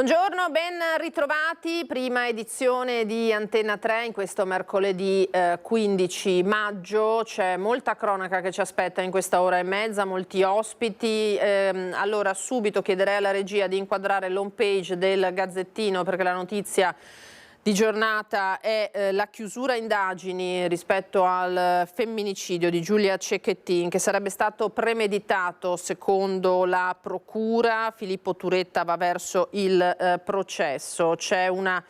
Buongiorno, ben ritrovati, prima edizione di Antenna 3 in questo mercoledì 15 maggio. C'è molta cronaca che ci aspetta in questa ora e mezza, molti ospiti. Allora subito chiederei alla regia di inquadrare l'home page del Gazzettino, perché la notizia di giornata è la chiusura indagini rispetto al femminicidio di Giulia Cecchettin, che sarebbe stato premeditato secondo la procura. Filippo Turetta va verso il processo. C'è una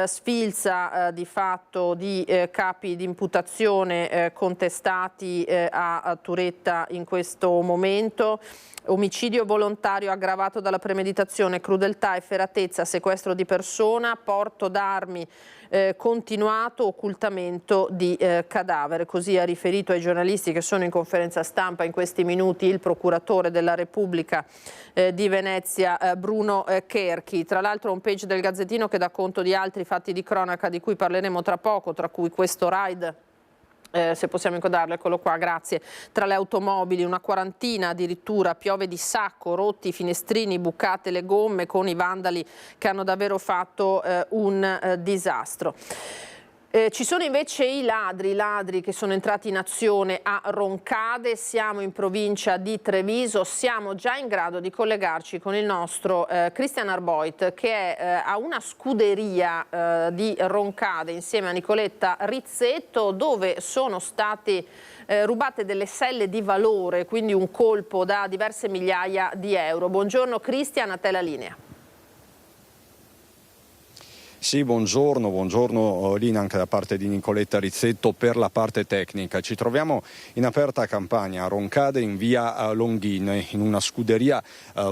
sfilza di fatto di capi di imputazione contestati a Turetta in questo momento. Omicidio volontario aggravato dalla premeditazione, crudeltà, efferatezza, sequestro di persona, porto d'armi continuato, occultamento di cadavere. Così ha riferito ai giornalisti che sono in conferenza stampa in questi minuti il procuratore della Repubblica di Venezia, Bruno Cherchi. Tra l'altro un page del Gazzettino che dà conto di altri fatti di cronaca di cui parleremo tra poco, tra cui questo raid. Se possiamo inquadrarlo, eccolo qua, grazie. Tra le automobili, una quarantina addirittura, piove di sacco, rotti i finestrini, bucate le gomme, con i vandali che hanno davvero fatto un disastro. Ci sono invece i ladri che sono entrati in azione a Roncade. Siamo in provincia di Treviso, siamo già in grado di collegarci con il nostro Christian Arboit, che è a una scuderia di Roncade insieme a Nicoletta Rizzetto, dove sono state rubate delle selle di valore, quindi un colpo da diverse migliaia di euro. Buongiorno Christian, a te la linea. Sì, buongiorno Lina, anche da parte di Nicoletta Rizzetto per la parte tecnica. Ci troviamo in aperta campagna a Roncade in via Longhin, in una scuderia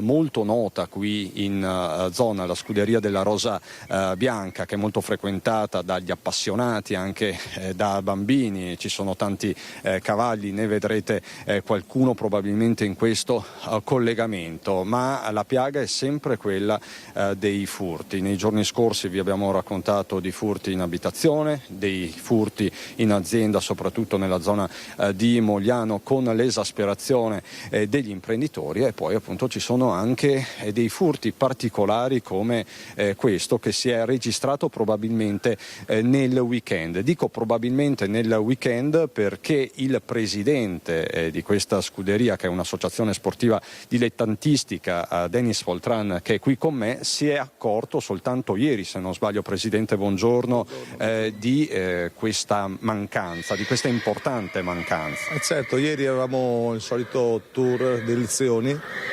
molto nota qui in zona, la scuderia della Rosa Bianca, che è molto frequentata dagli appassionati, anche da bambini. Ci sono tanti cavalli, ne vedrete qualcuno probabilmente in questo collegamento, ma la piaga è sempre quella dei furti. Nei giorni scorsi vi abbiamo raccontato di furti in abitazione, dei furti in azienda, soprattutto nella zona di Mogliano, con l'esasperazione degli imprenditori, e poi appunto ci sono anche dei furti particolari come questo, che si è registrato probabilmente nel weekend. Dico probabilmente nel weekend perché il presidente di questa scuderia, che è un'associazione sportiva dilettantistica, Dennis Foltran, che è qui con me, si è accorto soltanto ieri, se non sbaglio, Presidente, buongiorno, di questa mancanza, di questa importante mancanza. Certo, ieri avevamo il solito tour di lezioni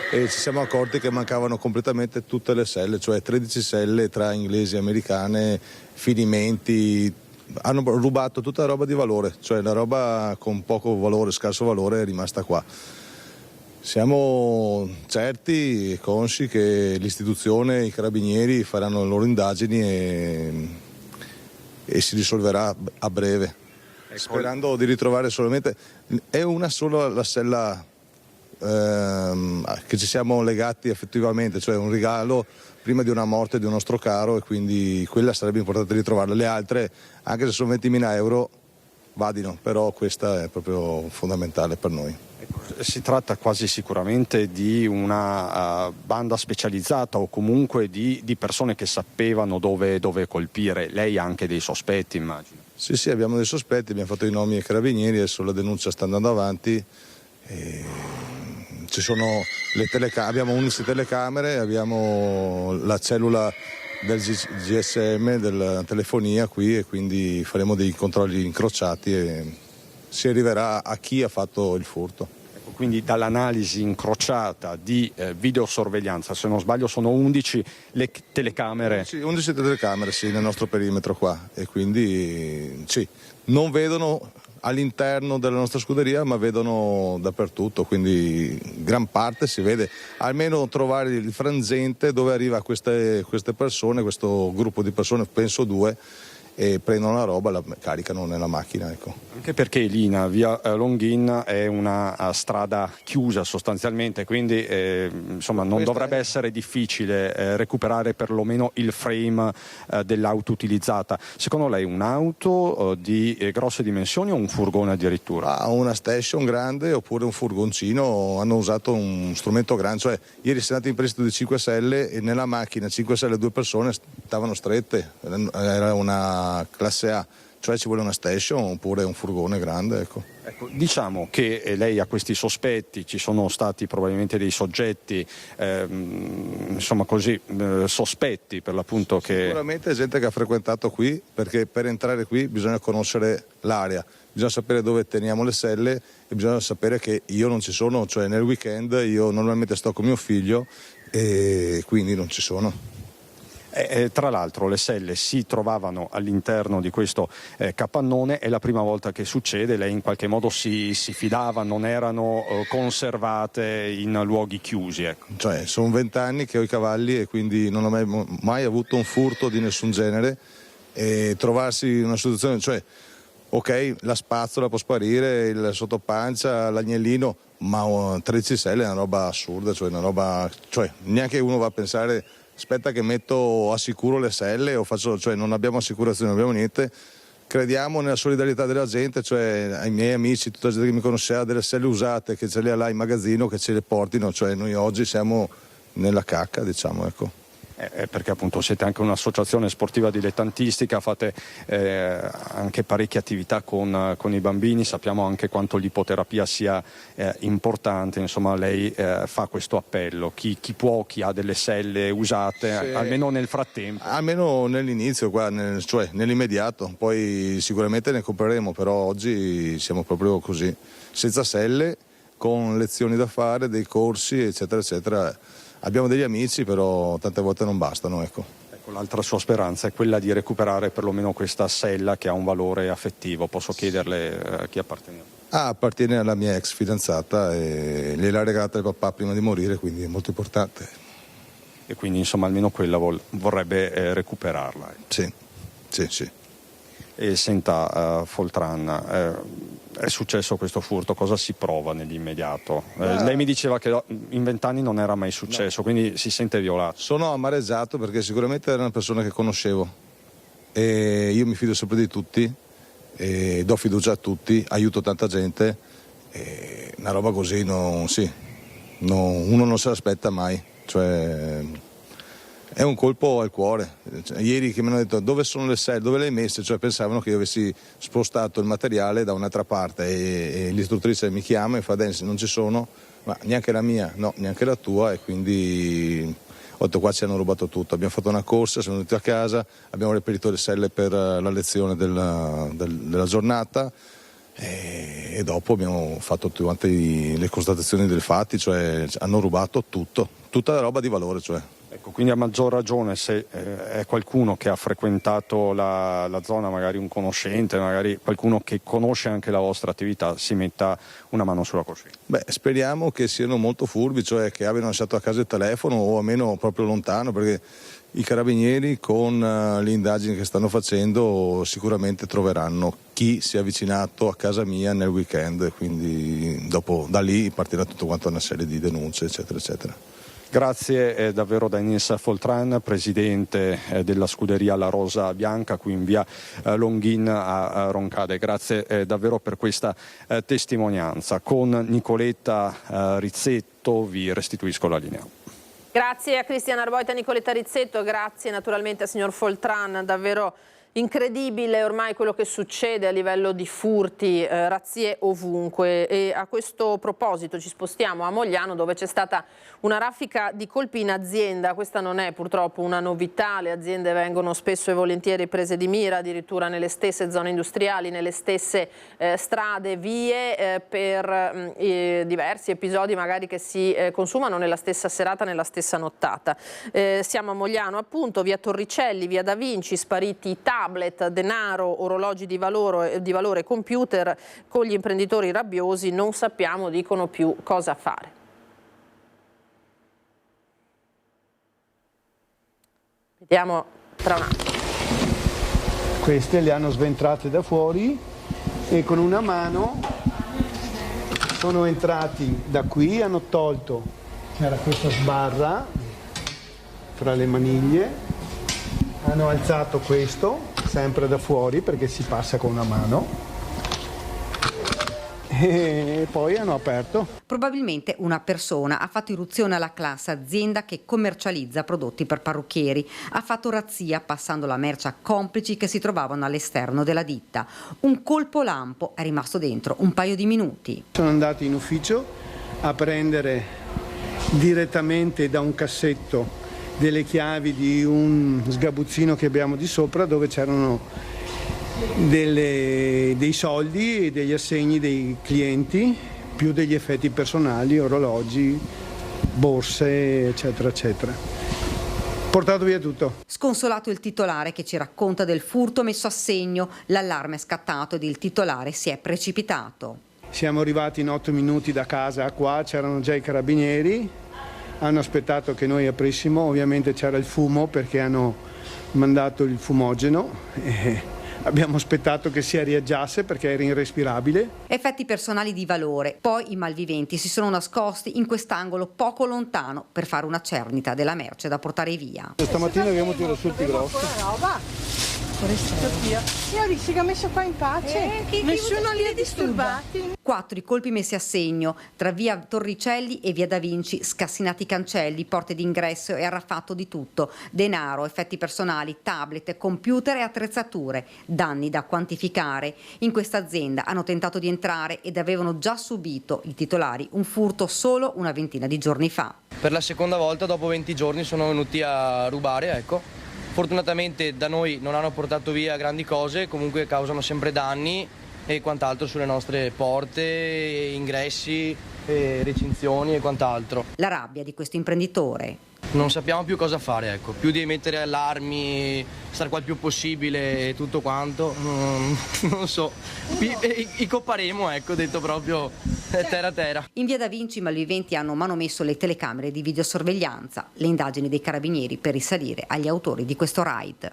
e ci siamo accorti che mancavano completamente tutte le selle, cioè 13 selle tra inglesi e americane, finimenti. Hanno rubato tutta la roba di valore, cioè la roba con poco valore, scarso valore, è rimasta qua. Siamo certi e consci che l'istituzione, i carabinieri faranno le loro indagini e si risolverà a breve, sperando di ritrovare solamente. È una sola la sella che ci siamo legati effettivamente, cioè un regalo prima di una morte di un nostro caro, e quindi quella sarebbe importante ritrovarla. Le altre, anche se sono 20.000 euro, vadino, però questa è proprio fondamentale per noi. Si tratta quasi sicuramente di una banda specializzata, o comunque di persone che sapevano dove colpire. Lei ha anche dei sospetti, immagino. Sì, abbiamo dei sospetti, abbiamo fatto i nomi ai carabinieri, adesso la denuncia sta andando avanti. Ci sono le abbiamo 11 telecamere, abbiamo la cellula del GSM, della telefonia qui, e quindi faremo dei controlli incrociati e si arriverà a chi ha fatto il furto. Quindi dall'analisi incrociata di videosorveglianza, se non sbaglio sono 11 le telecamere. Sì, 11 telecamere sì, nel nostro perimetro qua, e quindi sì, non vedono all'interno della nostra scuderia, ma vedono dappertutto, quindi gran parte si vede, almeno trovare il frangente dove arriva queste persone, questo gruppo di persone, penso 2, e prendono la roba e la caricano nella macchina, ecco. Anche perché Lina, via Longhin è una strada chiusa sostanzialmente, quindi insomma non dovrebbe essere difficile recuperare perlomeno il frame dell'auto utilizzata. Secondo lei un'auto di grosse dimensioni o un furgone addirittura? Una station grande oppure un furgoncino, hanno usato un strumento grande, cioè ieri siamo andati in prestito di 5 selle e nella macchina 5 selle 2 persone stavano strette, era una classe A. Cioè ci vuole una station oppure un furgone grande, ecco. Ecco, diciamo che lei ha questi sospetti, ci sono stati probabilmente dei soggetti insomma così sospetti per l'appunto che... Sicuramente gente che ha frequentato qui, perché per entrare qui bisogna conoscere l'area, bisogna sapere dove teniamo le selle e bisogna sapere che io non ci sono, cioè nel weekend io normalmente sto con mio figlio e quindi non ci sono. Tra l'altro le selle si trovavano all'interno di questo capannone, è la prima volta che succede, lei in qualche modo si fidava, non erano conservate in luoghi chiusi. Ecco. Cioè sono 20 anni che ho i cavalli e quindi non ho mai avuto un furto di nessun genere e trovarsi in una situazione, cioè ok la spazzola può sparire, il sottopancia, l'agnellino, ma 13 selle è una roba assurda, cioè una roba, cioè neanche uno va a pensare aspetta che assicuro le selle o faccio, cioè non abbiamo assicurazione, non abbiamo niente. Crediamo nella solidarietà della gente, cioè ai miei amici, tutta la gente che mi conosceva, delle selle usate che ce le ha là in magazzino, che ce le portino, cioè noi oggi siamo nella cacca, diciamo, ecco. Perché appunto siete anche un'associazione sportiva dilettantistica, fate anche parecchie attività con i bambini, sappiamo anche quanto l'ipoterapia sia importante, insomma lei fa questo appello, chi può, chi ha delle selle usate, sì, almeno nel frattempo. Almeno nell'inizio, cioè nell'immediato, poi sicuramente ne compreremo, però oggi siamo proprio così, senza selle, con lezioni da fare, dei corsi eccetera eccetera. Abbiamo degli amici, però tante volte non bastano, ecco. L'altra sua speranza è quella di recuperare perlomeno questa sella che ha un valore affettivo. Posso chiederle a chi appartiene? Appartiene alla mia ex fidanzata e gliel'ha regalata il papà prima di morire, quindi è molto importante. E quindi insomma almeno quella vorrebbe recuperarla. Sì. E senta Foltran, è successo questo furto, cosa si prova nell'immediato? Lei mi diceva che in 20 anni non era mai successo, no. Quindi si sente violato. Sono amareggiato perché sicuramente era una persona che conoscevo e io mi fido sempre di tutti, e do fiducia a tutti, aiuto tanta gente e una roba così uno non se l'aspetta mai, cioè è un colpo al cuore. Ieri che mi hanno detto dove sono le selle, dove le hai messe, cioè pensavano che io avessi spostato il materiale da un'altra parte e l'istruttrice mi chiama e fa Dennis non ci sono, ma neanche la mia, no, neanche la tua, e quindi qua ci hanno rubato tutto. Abbiamo fatto una corsa, siamo venuti a casa, abbiamo reperito le selle per la lezione della giornata e dopo abbiamo fatto tutte le constatazioni dei fatti, cioè hanno rubato tutto, tutta la roba di valore, cioè. Ecco, quindi a maggior ragione se è qualcuno che ha frequentato la zona, magari un conoscente, magari qualcuno che conosce anche la vostra attività, si metta una mano sulla coscienza. Speriamo che siano molto furbi, cioè che abbiano lasciato a casa il telefono o almeno proprio lontano, perché i carabinieri con le indagini che stanno facendo sicuramente troveranno chi si è avvicinato a casa mia nel weekend, quindi dopo da lì partirà tutto quanto una serie di denunce eccetera eccetera. Grazie davvero Dennis Foltran, presidente della scuderia La Rosa Bianca qui in via Longhin a Roncade. Grazie davvero per questa testimonianza. Con Nicoletta Rizzetto vi restituisco la linea. Grazie a Cristian Arboita e Nicoletta Rizzetto, grazie naturalmente al signor Foltran, davvero incredibile ormai quello che succede a livello di furti, razzie ovunque, e a questo proposito ci spostiamo a Mogliano dove c'è stata una raffica di colpi in azienda. Questa non è purtroppo una novità, le aziende vengono spesso e volentieri prese di mira addirittura nelle stesse zone industriali, nelle stesse strade, vie, per diversi episodi magari che si consumano nella stessa serata, nella stessa nottata. Siamo a Mogliano appunto, via Torricelli, via Da Vinci, spariti tablet, denaro, orologi di valore, computer. Con gli imprenditori rabbiosi non sappiamo, dicono, più cosa fare. Vediamo tra un attimo. Queste le hanno sventrate da fuori e con una mano sono entrati da qui, hanno tolto, c'era questa sbarra fra le maniglie, hanno alzato questo sempre da fuori perché si passa con una mano e poi hanno aperto. Probabilmente una persona ha fatto irruzione alla Class, azienda che commercializza prodotti per parrucchieri. Ha fatto razzia passando la merce a complici che si trovavano all'esterno della ditta. Un colpo lampo è rimasto dentro un paio di minuti. Sono andati in ufficio a prendere direttamente da un cassetto delle chiavi di un sgabuzzino che abbiamo di sopra dove c'erano dei soldi e degli assegni dei clienti, più degli effetti personali, orologi, borse, eccetera, eccetera. Portato via tutto. Sconsolato il titolare che ci racconta del furto messo a segno, l'allarme è scattato ed il titolare si è precipitato. Siamo arrivati in 8 minuti da casa qua, c'erano già i carabinieri, hanno aspettato che noi aprissimo, ovviamente c'era il fumo perché hanno mandato il fumogeno e abbiamo aspettato che si arieggiasse perché era irrespirabile. Effetti personali di valore. Poi i malviventi si sono nascosti in quest'angolo poco lontano per fare una cernita della merce da portare via. Stamattina abbiamo tirato sul più grosso. Signori, si è messo qua in pace, nessuno li ha disturbati. 4 i colpi messi a segno, tra via Torricelli e via Da Vinci, scassinati i cancelli, porte d'ingresso e arraffato di tutto, denaro, effetti personali, tablet, computer e attrezzature, danni da quantificare. In questa azienda hanno tentato di entrare ed avevano già subito i titolari un furto solo una ventina di giorni fa. Per la seconda volta dopo 20 giorni sono venuti a rubare, ecco. Fortunatamente da noi non hanno portato via grandi cose, comunque causano sempre danni e quant'altro sulle nostre porte, ingressi, recinzioni e quant'altro. La rabbia di questo imprenditore. Non sappiamo più cosa fare, ecco, più di mettere allarmi, stare qua il più possibile e tutto quanto, non so, i copparemo, ecco, detto proprio terra terra. In via Da Vinci i malviventi hanno manomesso le telecamere di videosorveglianza, le indagini dei carabinieri per risalire agli autori di questo raid.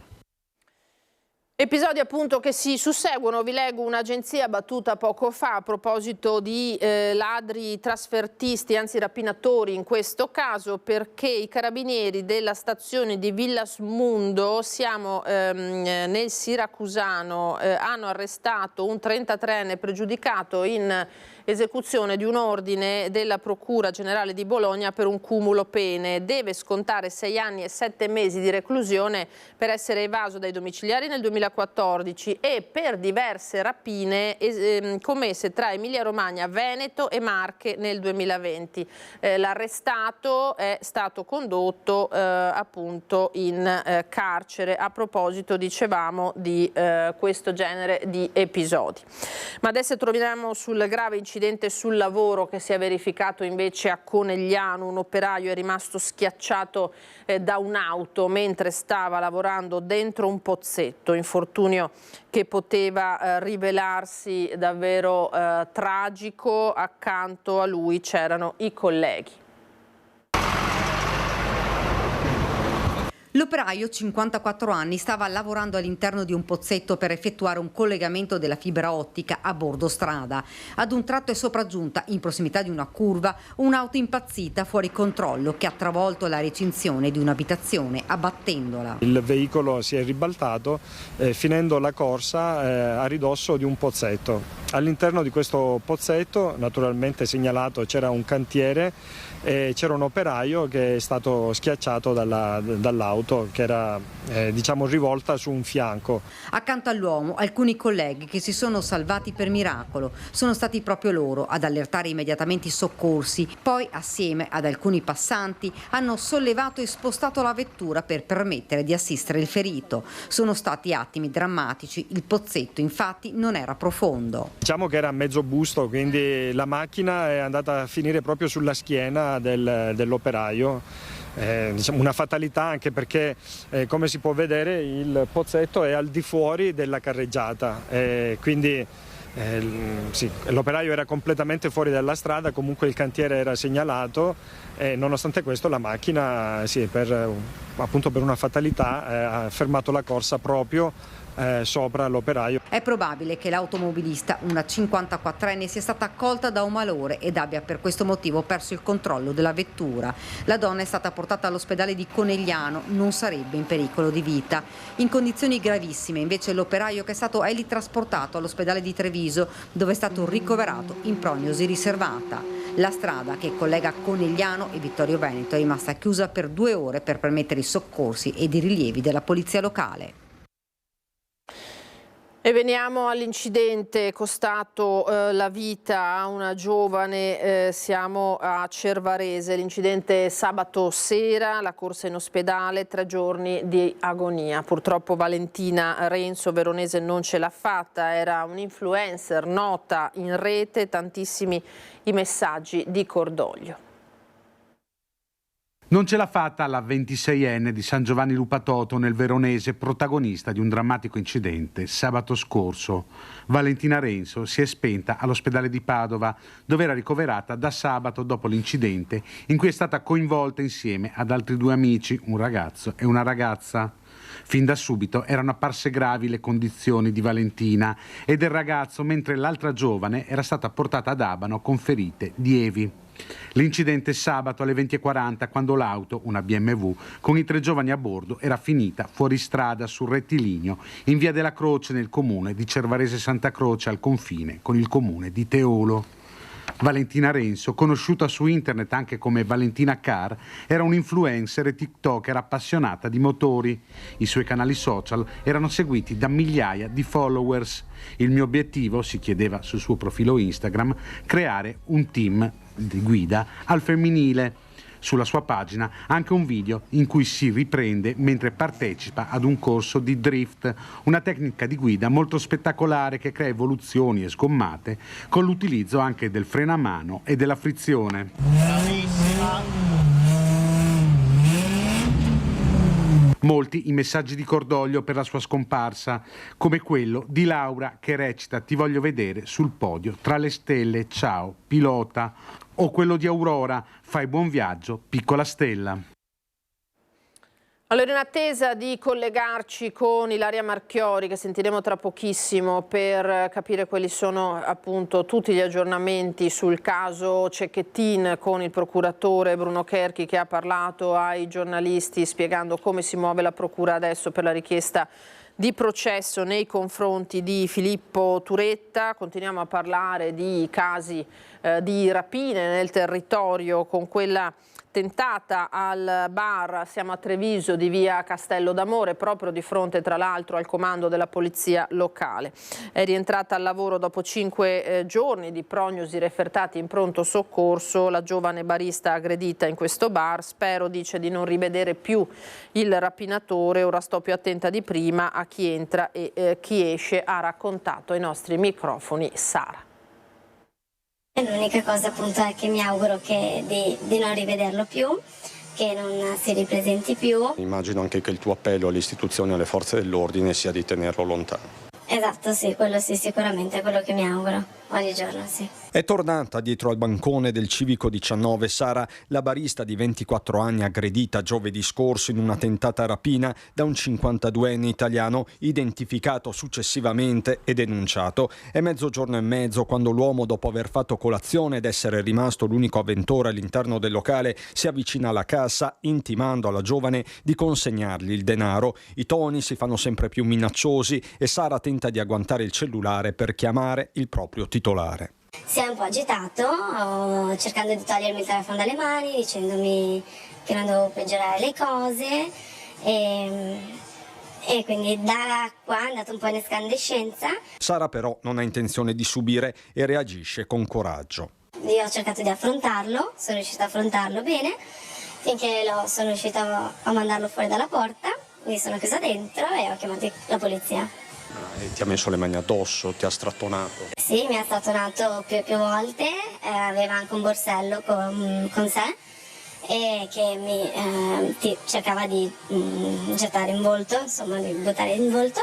Episodi appunto che si susseguono, vi leggo un'agenzia battuta poco fa a proposito di ladri trasfertisti, anzi rapinatori in questo caso, perché i carabinieri della stazione di Villasmundo, siamo nel Siracusano, hanno arrestato un 33enne pregiudicato in esecuzione di un ordine della Procura Generale di Bologna per un cumulo pene. Deve scontare 6 anni e 7 mesi di reclusione per essere evaso dai domiciliari nel 2014 e per diverse rapine commesse tra Emilia-Romagna, Veneto e Marche nel 2020. L'arrestato è stato condotto appunto in carcere a proposito, dicevamo, di questo genere di episodi. Ma adesso troviamo sul grave incidente sul lavoro che si è verificato invece a Conegliano. Un operaio è rimasto schiacciato da un'auto mentre stava lavorando dentro un pozzetto, infortunio che poteva rivelarsi davvero tragico. Accanto a lui c'erano i colleghi. L'operaio, 54 anni, stava lavorando all'interno di un pozzetto per effettuare un collegamento della fibra ottica a bordo strada. Ad un tratto è sopraggiunta, in prossimità di una curva, un'auto impazzita fuori controllo che ha travolto la recinzione di un'abitazione abbattendola. Il veicolo si è ribaltato finendo la corsa a ridosso di un pozzetto. All'interno di questo pozzetto, naturalmente segnalato, c'era un cantiere e c'era un operaio che è stato schiacciato dall'auto che era diciamo rivolta su un fianco. Accanto all'uomo alcuni colleghi che si sono salvati per miracolo. Sono stati proprio loro ad allertare immediatamente i soccorsi, poi assieme ad alcuni passanti hanno sollevato e spostato la vettura per permettere di assistere il ferito. Sono stati attimi drammatici, il pozzetto infatti non era profondo. Diciamo che era a mezzo busto, quindi la macchina è andata a finire proprio sulla schiena dell'operaio. Diciamo una fatalità, anche perché come si può vedere il pozzetto è al di fuori della carreggiata, quindi sì, l'operaio era completamente fuori dalla strada, comunque il cantiere era segnalato e nonostante questo la macchina, sì, appunto per una fatalità ha fermato la corsa proprio sopra l'operaio. È probabile che l'automobilista, una 54enne, sia stata accolta da un malore ed abbia per questo motivo perso il controllo della vettura. La donna è stata portata all'ospedale di Conegliano, non sarebbe in pericolo di vita. In condizioni gravissime invece l'operaio, che è stato elitrasportato all'ospedale di Treviso, dove è stato ricoverato in prognosi riservata. La strada che collega Conegliano e Vittorio Veneto è rimasta chiusa per 2 ore per permettere i soccorsi ed i rilievi della polizia locale. E veniamo all'incidente costato la vita a una giovane, siamo a Cervarese, l'incidente sabato sera, la corsa in ospedale, 3 giorni di agonia. Purtroppo Valentina Renzo, veronese, non ce l'ha fatta, era un influencer nota in rete, tantissimi i messaggi di cordoglio. Non ce l'ha fatta la 26enne di San Giovanni Lupatoto nel Veronese, protagonista di un drammatico incidente. Sabato scorso Valentina Renzo si è spenta all'ospedale di Padova, dove era ricoverata da sabato dopo l'incidente in cui è stata coinvolta insieme ad altri 2 amici, un ragazzo e una ragazza. Fin da subito erano apparse gravi le condizioni di Valentina e del ragazzo, mentre l'altra giovane era stata portata ad Abano con ferite lievi. L'incidente sabato alle 20:40, quando l'auto, una BMW, con i 3 giovani a bordo, era finita fuori strada sul rettilineo in via della Croce nel comune di Cervarese Santa Croce, al confine con il comune di Teolo. Valentina Renzo, conosciuta su internet anche come Valentina Car, era un influencer e tiktoker appassionata di motori. I suoi canali social erano seguiti da migliaia di followers. Il mio obiettivo, si chiedeva sul suo profilo Instagram, creare un team di guida al femminile. Sulla sua pagina anche un video in cui si riprende mentre partecipa ad un corso di drift, una tecnica di guida molto spettacolare che crea evoluzioni e sgommate con l'utilizzo anche del freno a mano e della frizione. Molti i messaggi di cordoglio per la sua scomparsa, come quello di Laura che recita "Ti voglio vedere sul podio tra le stelle, ciao pilota", o quello di Aurora "Fai buon viaggio, piccola stella". Allora, in attesa di collegarci con Ilaria Marchiori, che sentiremo tra pochissimo, per capire quali sono appunto tutti gli aggiornamenti sul caso Cecchettin, con il procuratore Bruno Cherchi, che ha parlato ai giornalisti spiegando come si muove la procura adesso per la richiesta di processo nei confronti di Filippo Turetta. Continuiamo a parlare di casi di rapine nel territorio, con quella tentata al bar, siamo a Treviso, di via Castello d'Amore, proprio di fronte tra l'altro al comando della polizia locale. È rientrata al lavoro dopo 5 giorni di prognosi refertati in pronto soccorso la giovane barista aggredita in questo bar. Spero, dice, di non rivedere più il rapinatore, ora sto più attenta di prima a chi entra e chi esce, ha raccontato ai nostri microfoni Sara. L'unica cosa appunto è che mi auguro di non rivederlo più, che non si ripresenti più. Immagino anche che il tuo appello alle istituzioni e alle forze dell'ordine sia di tenerlo lontano. Esatto, sì, quello sì, sicuramente è quello che mi auguro ogni giorno, sì. È tornata dietro al bancone del Civico 19 Sara, la barista di 24 anni aggredita giovedì scorso in una tentata rapina da un 52enne italiano, identificato successivamente e denunciato. È 12:30 quando l'uomo, dopo aver fatto colazione ed essere rimasto l'unico avventore all'interno del locale, si avvicina alla cassa intimando alla giovane di consegnargli il denaro. I toni si fanno sempre più minacciosi e Sara tenta di agguantare il cellulare per chiamare il proprio titolare. Si è un po' agitato, cercando di togliermi il telefono dalle mani, dicendomi che non dovevo peggiorare le cose e quindi da qua è andato un po' in escandescenza. Sara però non ha intenzione di subire e reagisce con coraggio. Io ho cercato di affrontarlo, sono riuscita a affrontarlo bene, finché sono riuscita a mandarlo fuori dalla porta, mi sono chiusa dentro e ho chiamato la polizia. E ti ha messo le mani addosso, ti ha strattonato? Sì, mi ha strattonato più volte, aveva anche un borsello con sé e che mi cercava di gettare in volto, insomma di buttare in volto.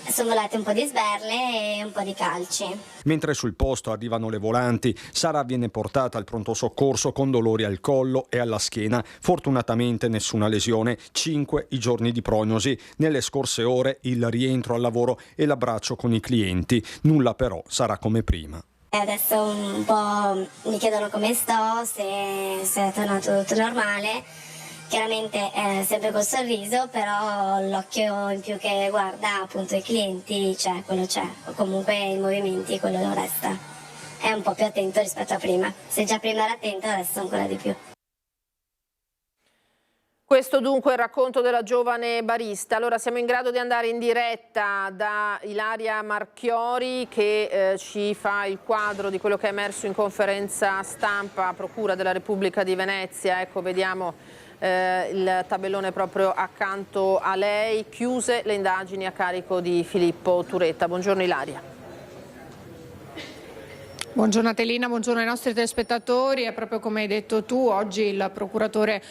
sono volate un po' di sberle e un po' di calci. Mentre sul posto arrivano le volanti, Sara viene portata al pronto soccorso con dolori al collo e alla schiena. Fortunatamente nessuna lesione, 5 i giorni di prognosi. Nelle scorse ore il rientro al lavoro e l'abbraccio con i clienti. Nulla però sarà come prima. Adesso un po' mi chiedono come sto, se è tornato tutto normale. Chiaramente sempre col sorriso, però l'occhio in più che guarda appunto i clienti quello c'è, o comunque i movimenti, quello non resta. È un po' più attento rispetto a prima. Se già prima era attento, adesso ancora di più. Questo dunque è il racconto della giovane barista. Allora siamo in grado di andare in diretta da Ilaria Marchiori che ci fa il quadro di quello che è emerso in conferenza stampa a Procura della Repubblica di Venezia. Ecco, vediamo il tabellone proprio accanto a lei. Chiuse le indagini a carico di Filippo Turetta. Buongiorno Ilaria. Buongiorno a Telina, buongiorno ai nostri telespettatori. È proprio come hai detto tu, oggi il procuratore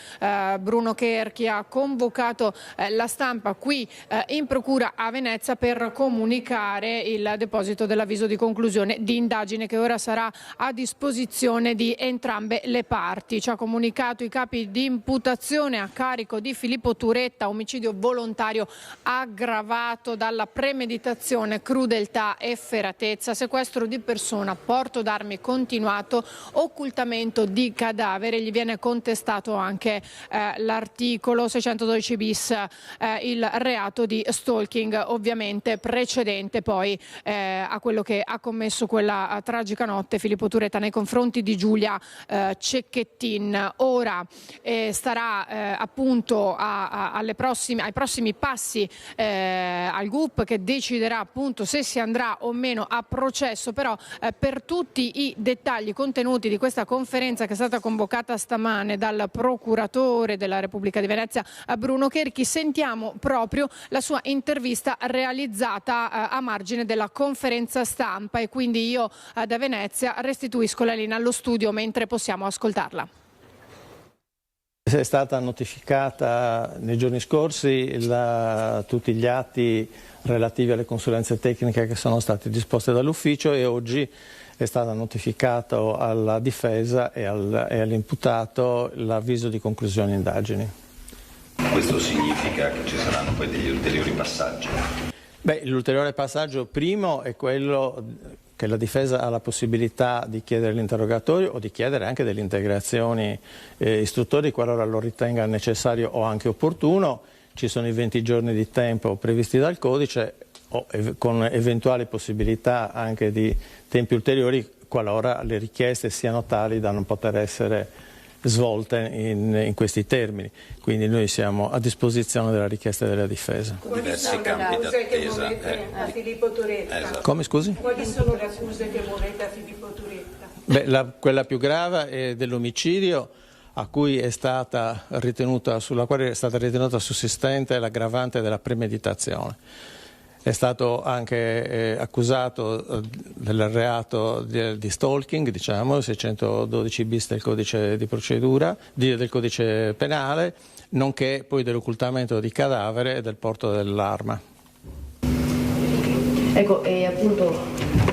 Bruno Cherchi ha convocato la stampa qui in procura a Venezia per comunicare il deposito dell'avviso di conclusione di indagine che ora sarà a disposizione di entrambe le parti. Ci ha comunicato i capi di imputazione a carico di Filippo Turetta, omicidio volontario aggravato dalla premeditazione, crudeltà, efferatezza, sequestro di persona, porto d'armi continuato, occultamento di cadavere. Gli viene contestato anche l'articolo 612 bis, il reato di stalking, ovviamente precedente poi a quello che ha commesso quella tragica notte Filippo Turetta nei confronti di Giulia Cecchettin. Ora starà appunto ai prossimi passi al GUP, che deciderà appunto se si andrà o meno a processo. Però per tutti i dettagli contenuti di questa conferenza che è stata convocata stamane dal procuratore della Repubblica di Venezia Bruno Cherchi, sentiamo proprio la sua intervista realizzata a margine della conferenza stampa, e quindi io da Venezia restituisco la linea allo studio mentre possiamo ascoltarla. È stata notificata nei giorni scorsi tutti gli atti relativi alle consulenze tecniche che sono state disposte dall'ufficio, e oggi è stato notificato alla difesa e all'imputato l'avviso di conclusione indagini. Questo significa che ci saranno poi degli ulteriori passaggi? L'ulteriore passaggio primo è quello che la difesa ha la possibilità di chiedere l'interrogatorio o di chiedere anche delle integrazioni istruttorie qualora lo ritenga necessario o anche opportuno. Ci sono i 20 giorni di tempo previsti dal codice, con eventuali possibilità anche di tempi ulteriori qualora le richieste siano tali da non poter essere svolte in questi termini. Quindi noi siamo a disposizione della richiesta della difesa. Diversi campi d'attesa. A Filippo Turetta. Esatto. Come, scusi? Quali sono le accuse che muovete a Filippo Turetta? Quella più grave è dell'omicidio, sulla quale è stata ritenuta sussistente l'aggravante della premeditazione. È stato anche accusato del reato di stalking, diciamo, 612 bis del codice di procedura, del codice penale, nonché poi dell'occultamento di cadavere e del porto dell'arma. Ecco, e appunto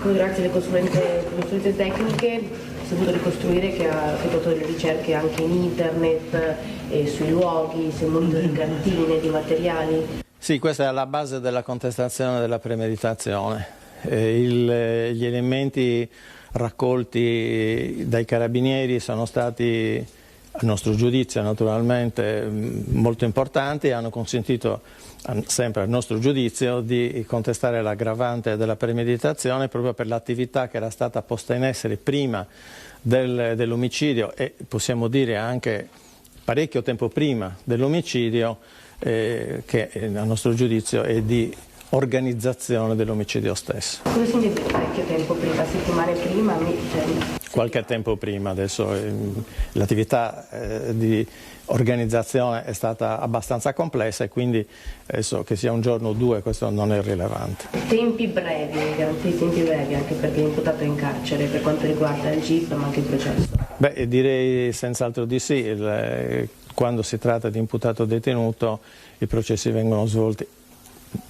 grazie alle consulenze tecniche si è potuto ricostruire che ha effettuato delle ricerche anche in internet e sui luoghi, si è munito di cartine, di materiali. Sì, questa è alla base della contestazione della premeditazione. Gli elementi raccolti dai carabinieri sono stati, a nostro giudizio naturalmente, molto importanti e hanno consentito, sempre a nostro giudizio, di contestare l'aggravante della premeditazione proprio per l'attività che era stata posta in essere prima dell'omicidio e possiamo dire anche parecchio tempo prima dell'omicidio, che a nostro giudizio è di organizzazione dell'omicidio stesso. Cosa si intende parecchio tempo prima? Settimane prima? Qualche tempo prima, adesso l'attività di organizzazione è stata abbastanza complessa e quindi adesso che sia un giorno o due questo non è rilevante. Tempi brevi, garantiti tempi brevi anche perché l'imputato è in carcere per quanto riguarda il GIP ma anche il processo? Direi senz'altro di sì. Quando si tratta di imputato detenuto i processi vengono svolti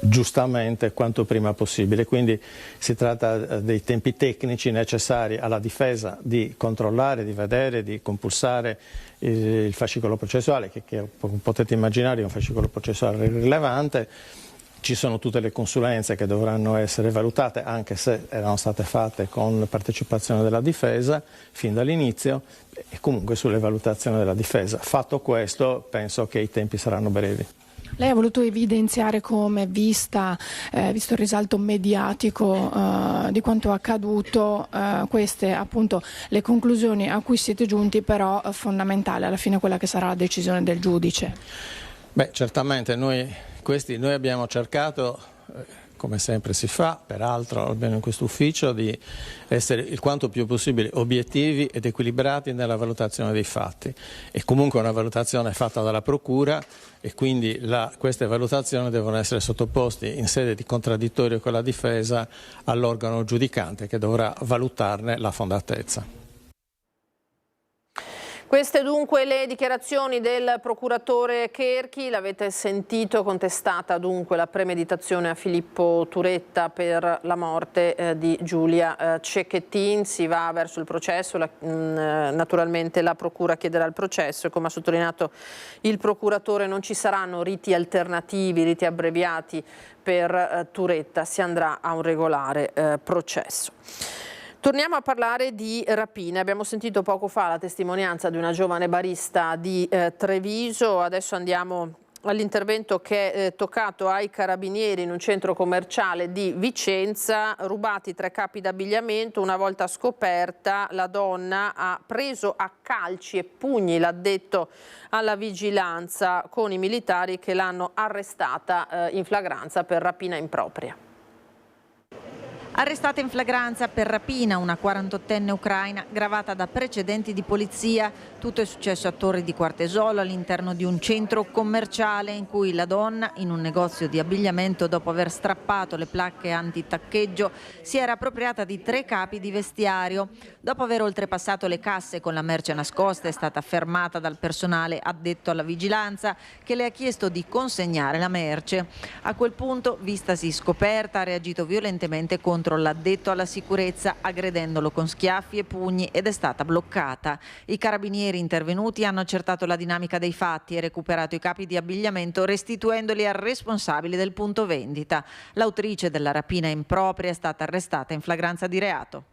giustamente quanto prima possibile. Quindi si tratta dei tempi tecnici necessari alla difesa di controllare, di vedere, di compulsare il fascicolo processuale, che potete immaginare è un fascicolo processuale rilevante. Ci sono tutte le consulenze che dovranno essere valutate, anche se erano state fatte con partecipazione della difesa fin dall'inizio, e comunque sulle valutazioni della difesa. Fatto questo, penso che i tempi saranno brevi. Lei ha voluto evidenziare come, visto il risalto mediatico di quanto accaduto, queste appunto le conclusioni a cui siete giunti, però fondamentale alla fine quella che sarà la decisione del giudice. Beh, certamente noi abbiamo cercato, come sempre si fa, peraltro almeno in questo ufficio, di essere il quanto più possibile obiettivi ed equilibrati nella valutazione dei fatti. E comunque una valutazione fatta dalla Procura, e quindi queste valutazioni devono essere sottoposte in sede di contraddittorio con la difesa all'organo giudicante, che dovrà valutarne la fondatezza. Queste dunque le dichiarazioni del procuratore Cherchi. L'avete sentito, contestata dunque la premeditazione a Filippo Turetta per la morte di Giulia Cecchettin. Si va verso il processo, naturalmente la procura chiederà il processo e, come ha sottolineato il procuratore, non ci saranno riti alternativi, riti abbreviati per Turetta, si andrà a un regolare processo. Torniamo a parlare di rapine. Abbiamo sentito poco fa la testimonianza di una giovane barista di Treviso. Adesso andiamo all'intervento che è toccato ai carabinieri in un centro commerciale di Vicenza. Rubati 3 capi d'abbigliamento. Una volta scoperta, la donna ha preso a calci e pugni l'addetto alla vigilanza, con i militari che l'hanno arrestata in flagranza per rapina impropria. Arrestata in flagranza per rapina una 48enne ucraina gravata da precedenti di polizia. Tutto è successo a Torri di Quartesolo, all'interno di un centro commerciale in cui la donna, in un negozio di abbigliamento, dopo aver strappato le placche antitaccheggio, si era appropriata di 3 capi di vestiario. Dopo aver oltrepassato le casse con la merce nascosta, è stata fermata dal personale addetto alla vigilanza, che le ha chiesto di consegnare la merce. A quel punto, vistasi scoperta, ha reagito violentemente contro l'addetto alla sicurezza, aggredendolo con schiaffi e pugni, ed è stata bloccata. I carabinieri intervenuti hanno accertato la dinamica dei fatti e recuperato i capi di abbigliamento, restituendoli al responsabile del punto vendita. L'autrice della rapina impropria è stata arrestata in flagranza di reato.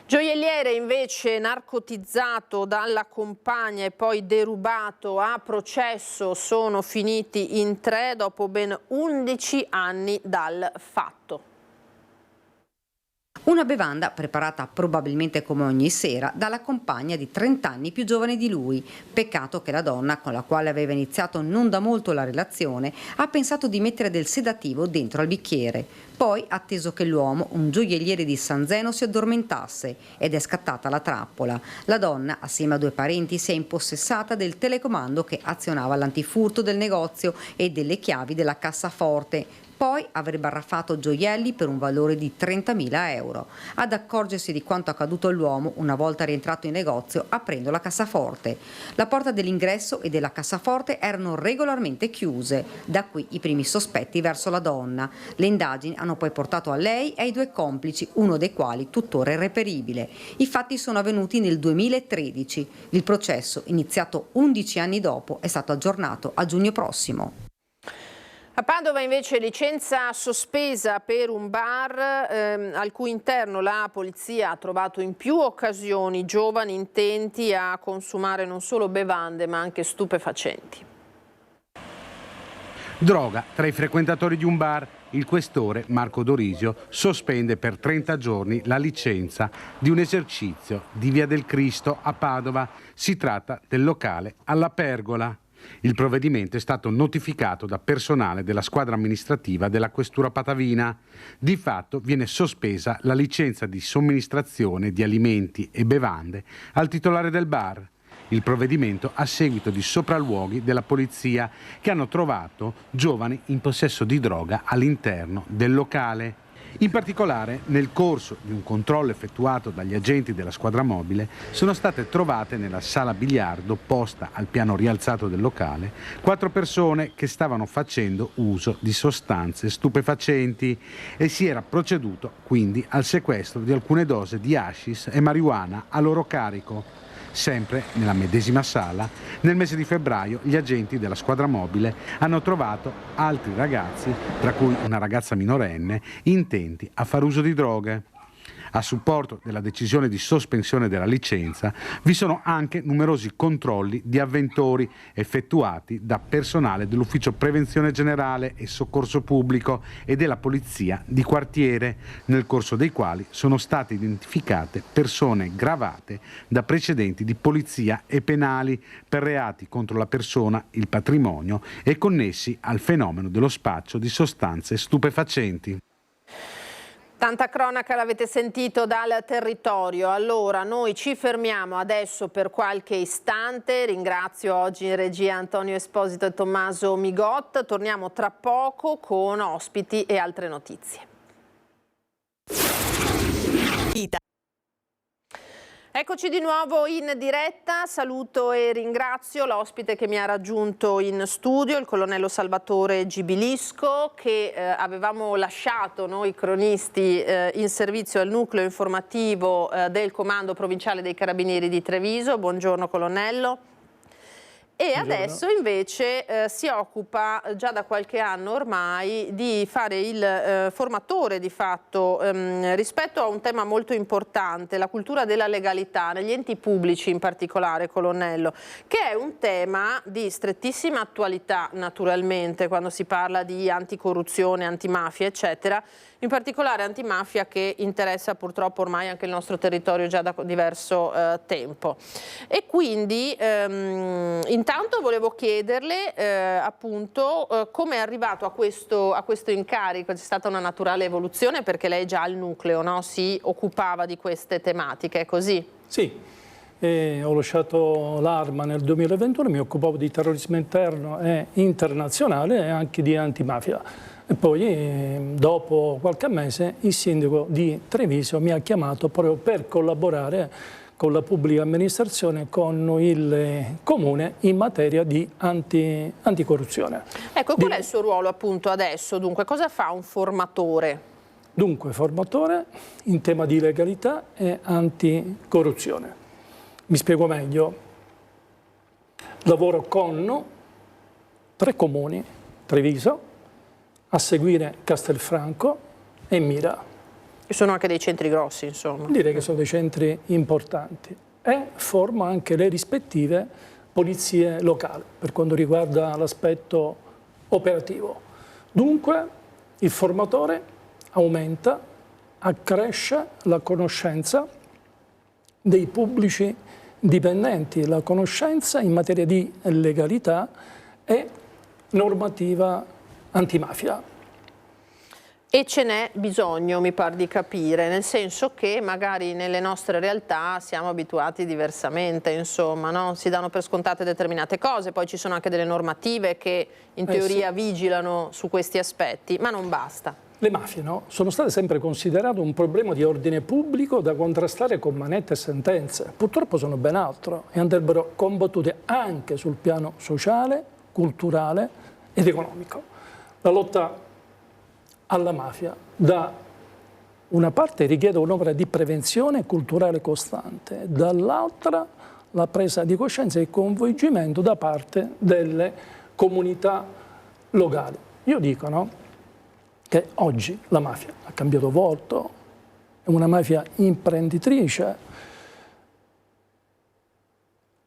Gioielliere invece narcotizzato dalla compagna e poi derubato a processo, sono finiti in 3 dopo ben 11 anni dal fatto. Una bevanda preparata probabilmente come ogni sera dalla compagna di 30 anni più giovane di lui. Peccato che la donna, con la quale aveva iniziato non da molto la relazione, ha pensato di mettere del sedativo dentro al bicchiere. Poi ha atteso che l'uomo, un gioielliere di San Zeno, si addormentasse ed è scattata la trappola. La donna, assieme a 2 parenti, si è impossessata del telecomando che azionava l'antifurto del negozio e delle chiavi della cassaforte. Poi avrebbe arraffato gioielli per un valore di 30.000 euro. Ad accorgersi di quanto accaduto all'uomo, una volta rientrato in negozio, aprendo la cassaforte. La porta dell'ingresso e della cassaforte erano regolarmente chiuse. Da qui i primi sospetti verso la donna. Le indagini hanno poi portato a lei e ai 2 complici, uno dei quali tuttora irreperibile. I fatti sono avvenuti nel 2013. Il processo, iniziato 11 anni dopo, è stato aggiornato a giugno prossimo. A Padova invece licenza sospesa per un bar al cui interno la polizia ha trovato in più occasioni giovani intenti a consumare non solo bevande ma anche stupefacenti. Droga tra i frequentatori di un bar. Il questore Marco Dorisio sospende per 30 giorni la licenza di un esercizio di Via del Cristo a Padova. Si tratta del locale alla Pergola. Il provvedimento è stato notificato da personale della squadra amministrativa della Questura Patavina. Di fatto viene sospesa la licenza di somministrazione di alimenti e bevande al titolare del bar. Il provvedimento a seguito di sopralluoghi della polizia che hanno trovato giovani in possesso di droga all'interno del locale. In particolare, nel corso di un controllo effettuato dagli agenti della squadra mobile, sono state trovate nella sala biliardo posta al piano rialzato del locale 4 persone che stavano facendo uso di sostanze stupefacenti e si era proceduto quindi al sequestro di alcune dosi di hashish e marijuana a loro carico. Sempre nella medesima sala, nel mese di febbraio gli agenti della squadra mobile hanno trovato altri ragazzi, tra cui una ragazza minorenne, intenti a far uso di droghe. A supporto della decisione di sospensione della licenza vi sono anche numerosi controlli di avventori effettuati da personale dell'Ufficio Prevenzione Generale e Soccorso Pubblico e della Polizia di Quartiere, nel corso dei quali sono state identificate persone gravate da precedenti di polizia e penali per reati contro la persona, il patrimonio e connessi al fenomeno dello spaccio di sostanze stupefacenti. Tanta cronaca l'avete sentito dal territorio. Allora noi ci fermiamo adesso per qualche istante. Ringrazio oggi in regia Antonio Esposito e Tommaso Migot. Torniamo tra poco con ospiti e altre notizie. Eccoci di nuovo in diretta, saluto e ringrazio l'ospite che mi ha raggiunto in studio, il colonnello Salvatore Gibilisco, che avevamo lasciato noi cronisti in servizio al nucleo informativo del Comando Provinciale dei Carabinieri di Treviso. Buongiorno colonnello. E adesso invece si occupa già da qualche anno ormai di fare il formatore di fatto rispetto a un tema molto importante, la cultura della legalità negli enti pubblici in particolare, colonnello, che è un tema di strettissima attualità naturalmente quando si parla di anticorruzione, antimafia eccetera, in particolare antimafia che interessa purtroppo ormai anche il nostro territorio già da diverso tempo. E quindi intanto volevo chiederle appunto come è arrivato a questo incarico. C'è stata una naturale evoluzione perché lei già al nucleo, no? Si occupava di queste tematiche, è così? Sì, ho lasciato l'Arma nel 2021, mi occupavo di terrorismo interno e internazionale e anche di antimafia. E poi dopo qualche mese il sindaco di Treviso mi ha chiamato proprio per collaborare con la pubblica amministrazione, con il comune in materia di anticorruzione. Ecco, qual è il suo ruolo appunto adesso? Dunque, cosa fa un formatore? Dunque, formatore in tema di legalità e anticorruzione. Mi spiego meglio. Lavoro con 3 comuni, Treviso, a seguire Castelfranco e Mira. E sono anche dei centri grossi, insomma. Direi che sono dei centri importanti. E formo anche le rispettive polizie locali per quanto riguarda l'aspetto operativo. Dunque il formatore aumenta, accresce la conoscenza dei pubblici dipendenti, la conoscenza in materia di legalità e normativa antimafia. E ce n'è bisogno, mi par di capire, nel senso che magari nelle nostre realtà siamo abituati diversamente, insomma, no? Si danno per scontate determinate cose, poi ci sono anche delle normative che in teoria vigilano su questi aspetti, ma non basta. Le mafie, no? Sono state sempre considerate un problema di ordine pubblico da contrastare con manette e sentenze. Purtroppo sono ben altro e andrebbero combattute anche sul piano sociale, culturale ed economico. La lotta alla mafia da una parte richiede un'opera di prevenzione culturale costante, dall'altra la presa di coscienza e il coinvolgimento da parte delle comunità locali. Io dico, no, che oggi la mafia ha cambiato volto, è una mafia imprenditrice.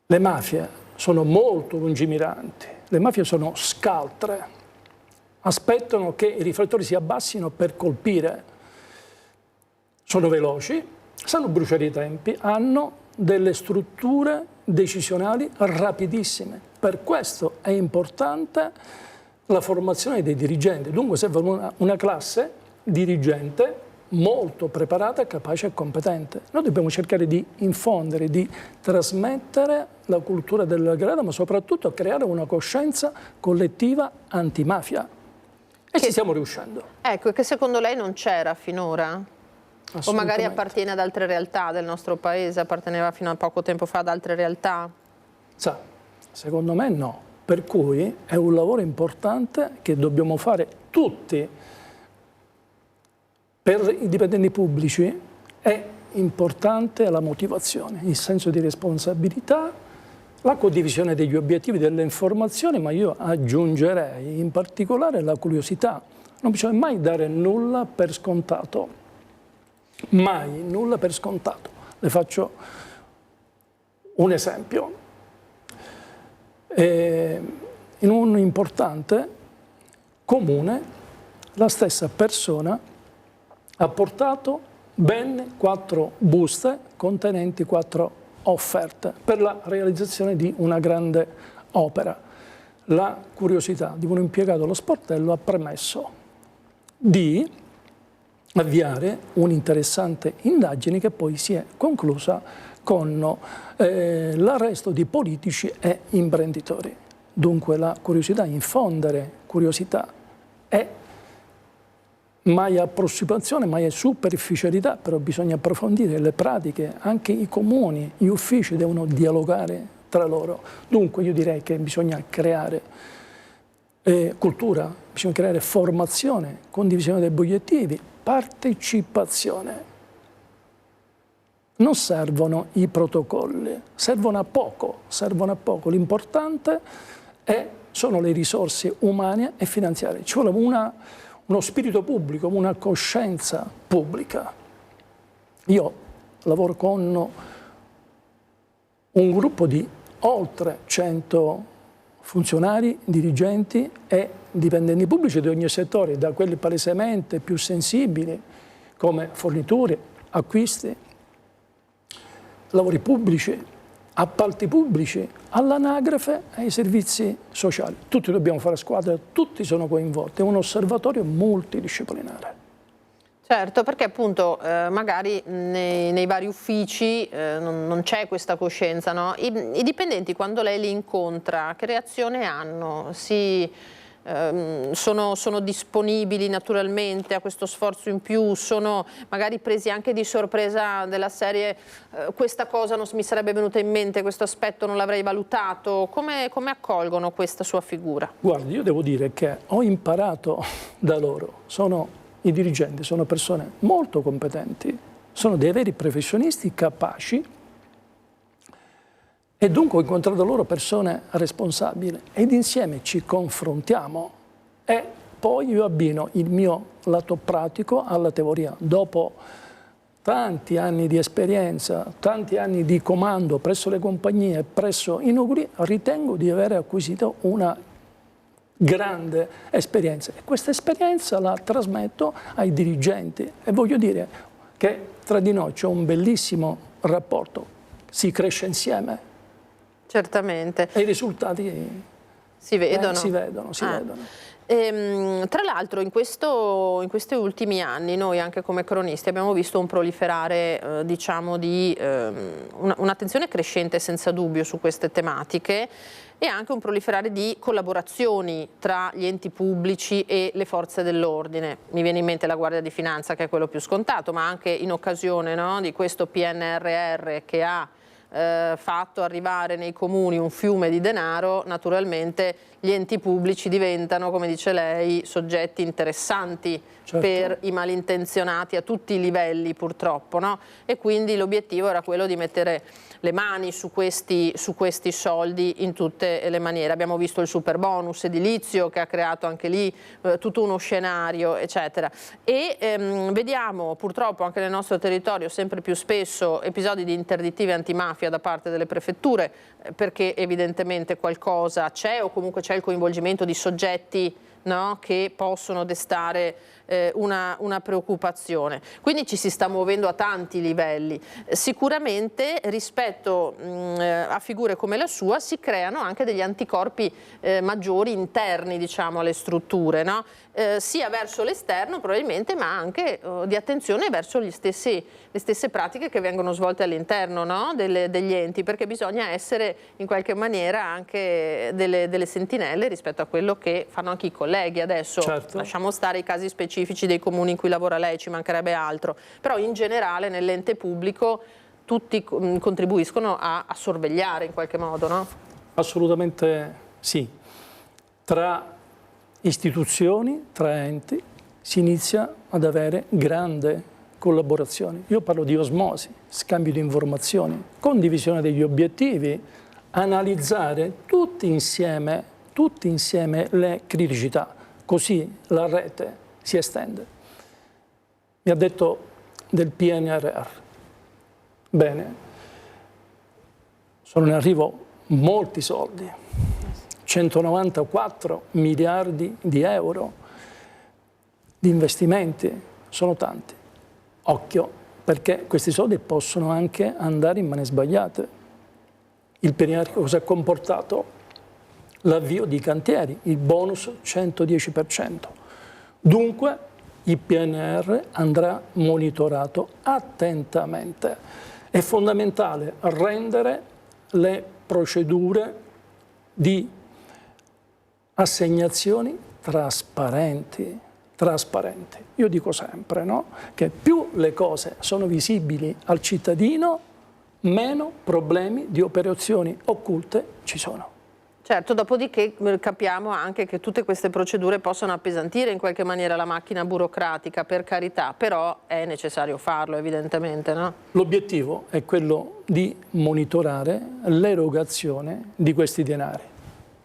Le mafie sono molto lungimiranti, le mafie sono scaltre. Aspettano che i riflettori si abbassino per colpire. Sono veloci, sanno bruciare i tempi, hanno delle strutture decisionali rapidissime. Per questo è importante la formazione dei dirigenti. Dunque serve una classe dirigente molto preparata, capace e competente. Noi dobbiamo cercare di infondere, di trasmettere la cultura della legalità, ma soprattutto creare una coscienza collettiva antimafia. E ci stiamo riuscendo. Ecco, che secondo lei non c'era finora? O magari appartiene ad altre realtà del nostro paese, apparteneva fino a poco tempo fa ad altre realtà? Sa, secondo me no. Per cui è un lavoro importante che dobbiamo fare tutti. Per i dipendenti pubblici è importante la motivazione, il senso di responsabilità, la condivisione degli obiettivi, delle informazioni, ma io aggiungerei in particolare la curiosità. Non bisogna mai dare nulla per scontato, mai nulla per scontato. Le faccio un esempio. In un importante comune la stessa persona ha portato ben 4 buste contenenti 4 offerte per la realizzazione di una grande opera. La curiosità di un impiegato allo sportello ha permesso di avviare un'interessante indagine che poi si è conclusa con l'arresto di politici e imprenditori. Dunque la curiosità, infondere curiosità è mai approssimazione, mai è superficialità, però bisogna approfondire le pratiche, anche i comuni, gli uffici devono dialogare tra loro. Dunque io direi che bisogna creare cultura, bisogna creare formazione, condivisione degli obiettivi, partecipazione. Non servono i protocolli, servono a poco. L'importante sono le risorse umane e finanziarie. Ci vuole uno spirito pubblico, una coscienza pubblica. Io lavoro con un gruppo di oltre 100 funzionari, dirigenti e dipendenti pubblici di ogni settore, da quelli palesemente più sensibili come forniture, acquisti, lavori pubblici, appalti pubblici, all'anagrafe e ai servizi sociali. Tutti dobbiamo fare squadra, tutti sono coinvolti, è un osservatorio multidisciplinare. Certo, perché appunto magari nei vari uffici non c'è questa coscienza, no? I dipendenti quando lei li incontra, che reazione hanno? Sono disponibili naturalmente a questo sforzo in più, sono magari presi anche di sorpresa della serie questa cosa non mi sarebbe venuta in mente, questo aspetto non l'avrei valutato, come accolgono questa sua figura? Guardi, io devo dire che ho imparato da loro, i dirigenti sono persone molto competenti, sono dei veri professionisti capaci e dunque ho incontrato loro persone responsabili ed insieme ci confrontiamo e poi io abbino il mio lato pratico alla teoria. Dopo tanti anni di esperienza, tanti anni di comando presso le compagnie, presso i nuclei, ritengo di aver acquisito una grande esperienza e questa esperienza la trasmetto ai dirigenti e voglio dire che tra di noi c'è un bellissimo rapporto, si cresce insieme. Certamente. E i risultati si vedono. Si vedono. Tra l'altro in questi ultimi anni noi anche come cronisti abbiamo visto un proliferare diciamo di un'attenzione crescente senza dubbio su queste tematiche e anche un proliferare di collaborazioni tra gli enti pubblici e le forze dell'ordine. Mi viene in mente la Guardia di Finanza che è quello più scontato, ma anche in occasione, no, di questo PNRR che ha fatto arrivare nei comuni un fiume di denaro, naturalmente gli enti pubblici diventano, come dice lei, soggetti interessanti per i malintenzionati a tutti i livelli purtroppo, no? E quindi l'obiettivo era quello di mettere le mani su questi soldi in tutte le maniere. Abbiamo visto il super bonus edilizio che ha creato anche lì tutto uno scenario, eccetera. E vediamo purtroppo anche nel nostro territorio sempre più spesso episodi di interdittive antimafia da parte delle prefetture, perché evidentemente qualcosa c'è o comunque c'è il coinvolgimento di soggetti, no, che possono destare una preoccupazione. Quindi ci si sta muovendo a tanti livelli. Sicuramente rispetto a figure come la sua si creano anche degli anticorpi maggiori interni, diciamo, alle strutture, no? Sia verso l'esterno probabilmente, ma anche di attenzione verso le stesse pratiche che vengono svolte all'interno, no, degli enti, perché bisogna essere in qualche maniera anche delle sentinelle rispetto a quello che fanno anche i colleghi. colleghi adesso, certo. Lasciamo stare i casi specifici dei comuni in cui lavora lei, ci mancherebbe altro, però in generale nell'ente pubblico tutti contribuiscono a sorvegliare in qualche modo, no? Assolutamente sì. Tra istituzioni, tra enti, si inizia ad avere grande collaborazione. Io parlo di osmosi, scambio di informazioni, condivisione degli obiettivi, analizzare tutti insieme le criticità, così la rete si estende. Mi ha detto del PNRR. Bene, sono in arrivo molti soldi, 194 miliardi di euro di investimenti, sono tanti. Occhio, perché questi soldi possono anche andare in mani sbagliate. Il PNRR cosa ha comportato? L'avvio di cantieri, il bonus 110%. Dunque il PNRR andrà monitorato attentamente. È fondamentale rendere le procedure di assegnazioni trasparenti. Io dico sempre, no? Che più le cose sono visibili al cittadino, meno problemi di operazioni occulte ci sono. Certo, dopodiché capiamo anche che tutte queste procedure possono appesantire in qualche maniera la macchina burocratica, per carità, però è necessario farlo evidentemente, no? L'obiettivo è quello di monitorare l'erogazione di questi denari.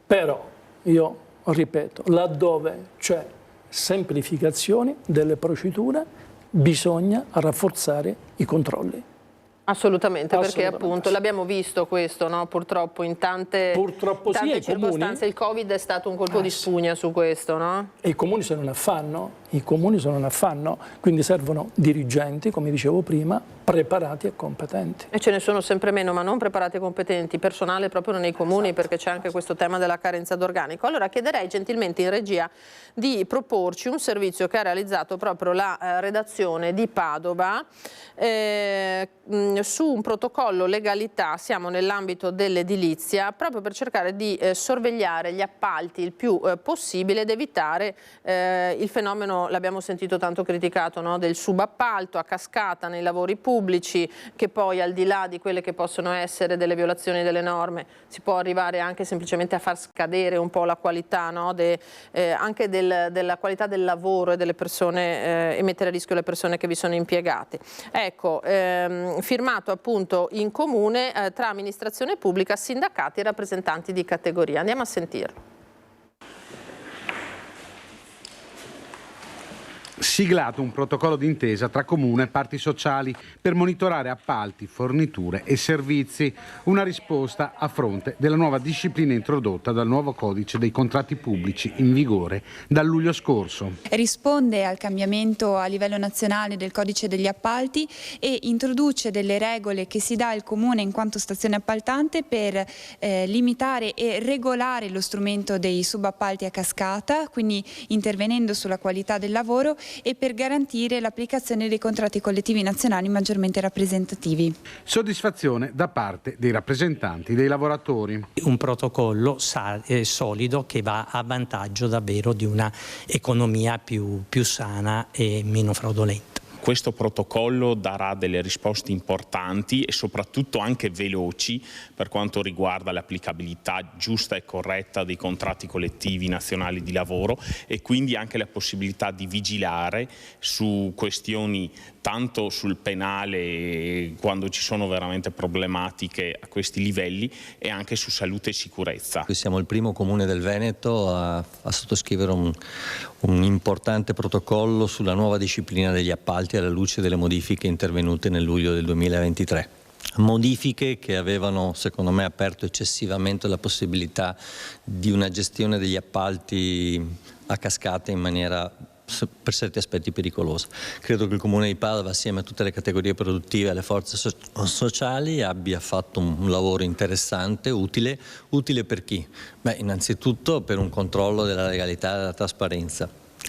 Però, io ripeto, laddove c'è semplificazione delle procedure bisogna rafforzare i controlli. Assolutamente, perché appunto l'abbiamo visto questo, no? Purtroppo in tante circostanze il Covid è stato un colpo di spugna su questo, no? E i comuni sono in affanno, quindi servono dirigenti, come dicevo prima, preparati e competenti. E ce ne sono sempre meno, ma non preparati e competenti, personale proprio nei comuni, perché c'è anche questo tema della carenza d'organico. Allora chiederei gentilmente in regia di proporci un servizio che ha realizzato proprio la redazione di Padova su un protocollo legalità, siamo nell'ambito dell'edilizia, proprio per cercare di sorvegliare gli appalti il più possibile ed evitare il fenomeno, l'abbiamo sentito tanto criticato, no? Del subappalto a cascata nei lavori pubblici, che poi al di là di quelle che possono essere delle violazioni delle norme si può arrivare anche semplicemente a far scadere un po' la qualità, no? Anche della qualità del lavoro e delle persone, e mettere a rischio le persone che vi sono impiegate. Ecco, firmato appunto in comune tra amministrazione pubblica, sindacati e rappresentanti di categoria. Andiamo a sentirlo. Siglato un protocollo d'intesa tra comune e parti sociali per monitorare appalti, forniture e servizi, una risposta a fronte della nuova disciplina introdotta dal nuovo codice dei contratti pubblici in vigore dal luglio scorso. Risponde al cambiamento a livello nazionale del codice degli appalti e introduce delle regole che si dà al comune in quanto stazione appaltante per limitare e regolare lo strumento dei subappalti a cascata, quindi intervenendo sulla qualità del lavoro e per garantire l'applicazione dei contratti collettivi nazionali maggiormente rappresentativi. Soddisfazione da parte dei rappresentanti dei lavoratori. Un protocollo solido che va a vantaggio davvero di una economia più sana e meno fraudolenta. Questo protocollo darà delle risposte importanti e soprattutto anche veloci per quanto riguarda l'applicabilità giusta e corretta dei contratti collettivi nazionali di lavoro e quindi anche la possibilità di vigilare su questioni tanto sul penale quando ci sono veramente problematiche a questi livelli e anche su salute e sicurezza. Siamo il primo comune del Veneto a sottoscrivere un importante protocollo sulla nuova disciplina degli appalti alla luce delle modifiche intervenute nel luglio del 2023. Modifiche che avevano, secondo me, aperto eccessivamente la possibilità di una gestione degli appalti a cascata in maniera per certi aspetti pericolosa. Credo che il Comune di Padova, assieme a tutte le categorie produttive e alle forze sociali, abbia fatto un lavoro interessante, utile per chi? Innanzitutto per un controllo della legalità e della trasparenza.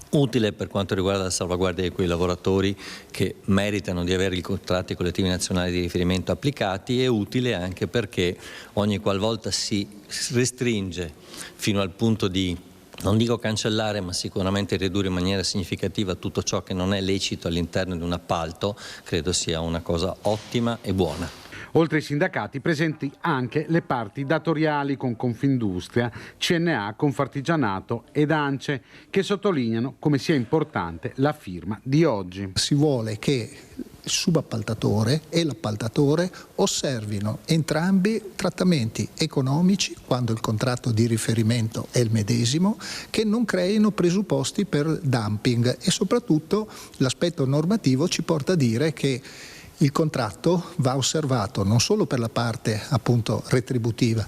Utile per quanto riguarda la salvaguardia di quei lavoratori che meritano di avere i contratti collettivi nazionali di riferimento applicati e utile anche perché ogni qualvolta si restringe fino al punto di non dico cancellare, ma sicuramente ridurre in maniera significativa tutto ciò che non è lecito all'interno di un appalto, credo sia una cosa ottima e buona. Oltre ai sindacati, presenti anche le parti datoriali con Confindustria, CNA, Confartigianato ed ANCE, che sottolineano come sia importante la firma di oggi. Si vuole che il subappaltatore e l'appaltatore osservino entrambi trattamenti economici, quando il contratto di riferimento è il medesimo, che non creino presupposti per dumping, e soprattutto l'aspetto normativo ci porta a dire che il contratto va osservato non solo per la parte appunto retributiva,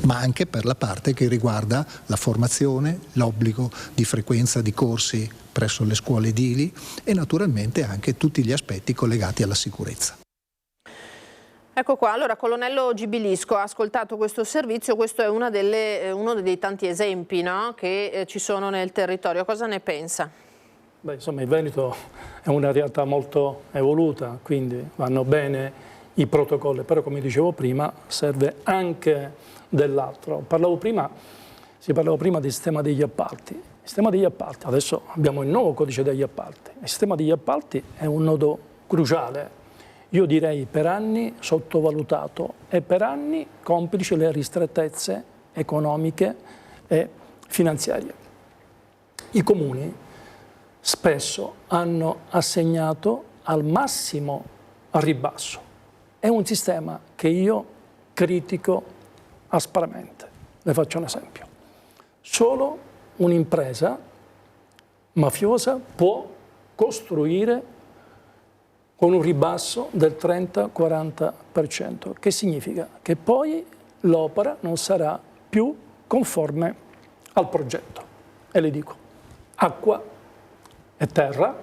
ma anche per la parte che riguarda la formazione, l'obbligo di frequenza di corsi presso le scuole edili e naturalmente anche tutti gli aspetti collegati alla sicurezza. Ecco qua, allora colonnello Gibilisco, ha ascoltato questo servizio, questo è uno dei tanti esempi, no, che ci sono nel territorio, cosa ne pensa? Beh, insomma, il Veneto è una realtà molto evoluta, quindi vanno bene i protocolli, però come dicevo prima serve anche dell'altro. Si parlava prima del sistema degli appalti. Il sistema degli appalti, adesso abbiamo il nuovo codice degli appalti. Il sistema degli appalti è un nodo cruciale, io direi per anni sottovalutato e per anni complici le ristrettezze economiche e finanziarie. I comuni spesso hanno assegnato al massimo ribasso. È un sistema che io critico aspramente. Le faccio un esempio. Solo un'impresa mafiosa può costruire con un ribasso del 30-40%. Che significa? Che poi l'opera non sarà più conforme al progetto. E le dico, acqua e terra,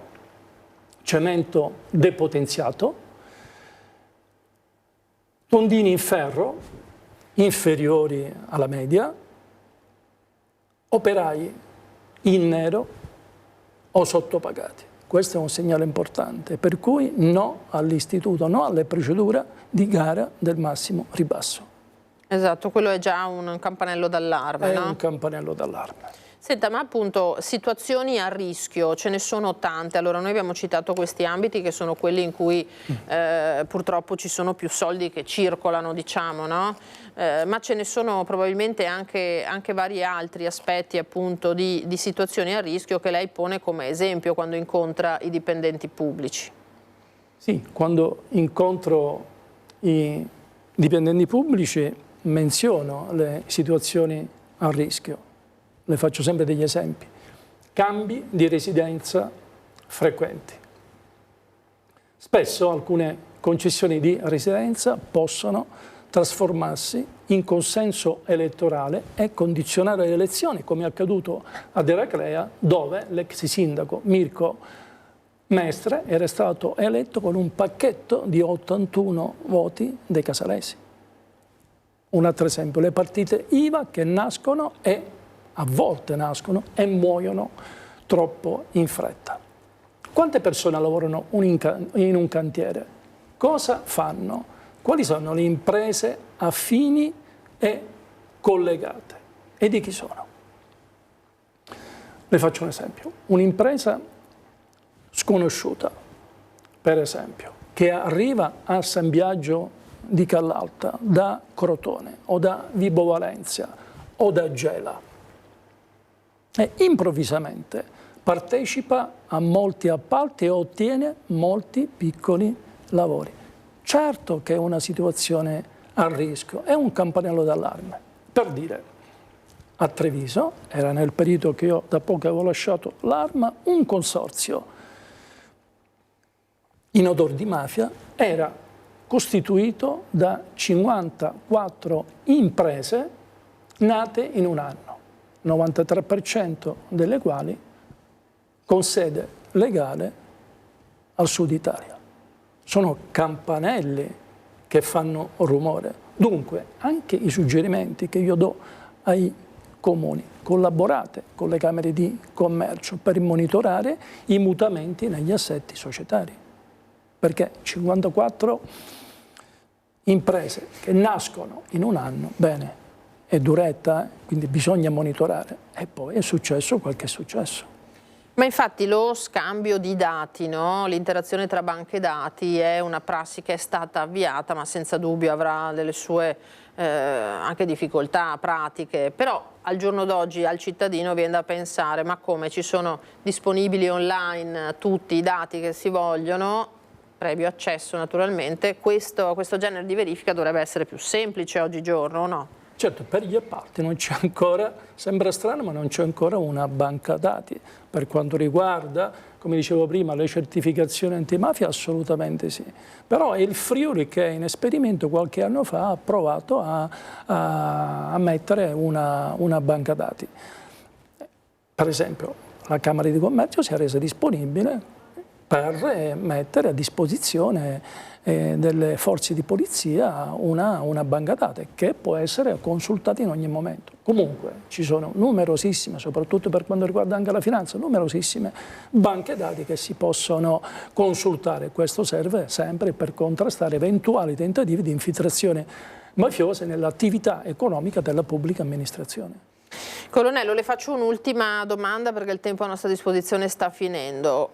cemento depotenziato, tondini in ferro inferiori alla media, operai in nero o sottopagati. Questo è un segnale importante, per cui no all'istituto, no alle procedure di gara del massimo ribasso. Esatto, quello è già un campanello d'allarme, no? È un campanello d'allarme. Senta, ma appunto situazioni a rischio ce ne sono tante. Allora noi abbiamo citato questi ambiti che sono quelli in cui purtroppo ci sono più soldi che circolano, diciamo, no? Ma ce ne sono probabilmente anche vari altri aspetti appunto di situazioni a rischio che lei pone come esempio quando incontra i dipendenti pubblici. Sì, quando incontro i dipendenti pubblici menziono le situazioni a rischio. Le faccio sempre degli esempi. Cambi di residenza frequenti. Spesso alcune concessioni di residenza possono trasformarsi in consenso elettorale e condizionare le elezioni, come è accaduto ad Eraclea, dove l'ex sindaco Mirko Mestre era stato eletto con un pacchetto di 81 voti dei casalesi. Un altro esempio, le partite IVA che nascono e a volte nascono e muoiono troppo in fretta. Quante persone lavorano in un cantiere? Cosa fanno? Quali sono le imprese affini e collegate? E di chi sono? Le faccio un esempio. Un'impresa sconosciuta, per esempio, che arriva a San Biagio di Callalta da Crotone o da Vibo Valentia o da Gela, e improvvisamente partecipa a molti appalti e ottiene molti piccoli lavori. Certo che è una situazione a rischio, è un campanello d'allarme. Per dire, a Treviso, era nel periodo che io da poco avevo lasciato l'Arma, un consorzio in odor di mafia era costituito da 54 imprese nate in un anno. 93% delle quali con sede legale al sud Italia. Sono campanelli che fanno rumore. Dunque, anche i suggerimenti che io do ai comuni, collaborate con le camere di commercio per monitorare i mutamenti negli assetti societari. Perché 54 imprese che nascono in un anno, bene, è duretta, quindi bisogna monitorare. E poi è successo quel che è successo. Ma infatti lo scambio di dati, no? L'interazione tra banche dati è una prassi che è stata avviata, ma senza dubbio avrà delle sue anche difficoltà pratiche, però al giorno d'oggi al cittadino viene da pensare: ma come, ci sono disponibili online tutti i dati che si vogliono, previo accesso naturalmente, questo genere di verifica dovrebbe essere più semplice oggigiorno, o no? Certo, per gli appalti non c'è ancora, sembra strano, ma non c'è ancora una banca dati. Per quanto riguarda, come dicevo prima, le certificazioni antimafia, assolutamente sì. Però è il Friuli che in esperimento qualche anno fa ha provato a mettere una banca dati. Per esempio, la Camera di Commercio si è resa disponibile per mettere a disposizione delle forze di polizia una banca dati che può essere consultata in ogni momento. Comunque ci sono numerosissime, soprattutto per quanto riguarda anche la finanza, numerosissime banche dati che si possono consultare. Questo serve sempre per contrastare eventuali tentativi di infiltrazione mafiosa nell'attività economica della pubblica amministrazione. Colonnello, le faccio un'ultima domanda perché il tempo a nostra disposizione sta finendo.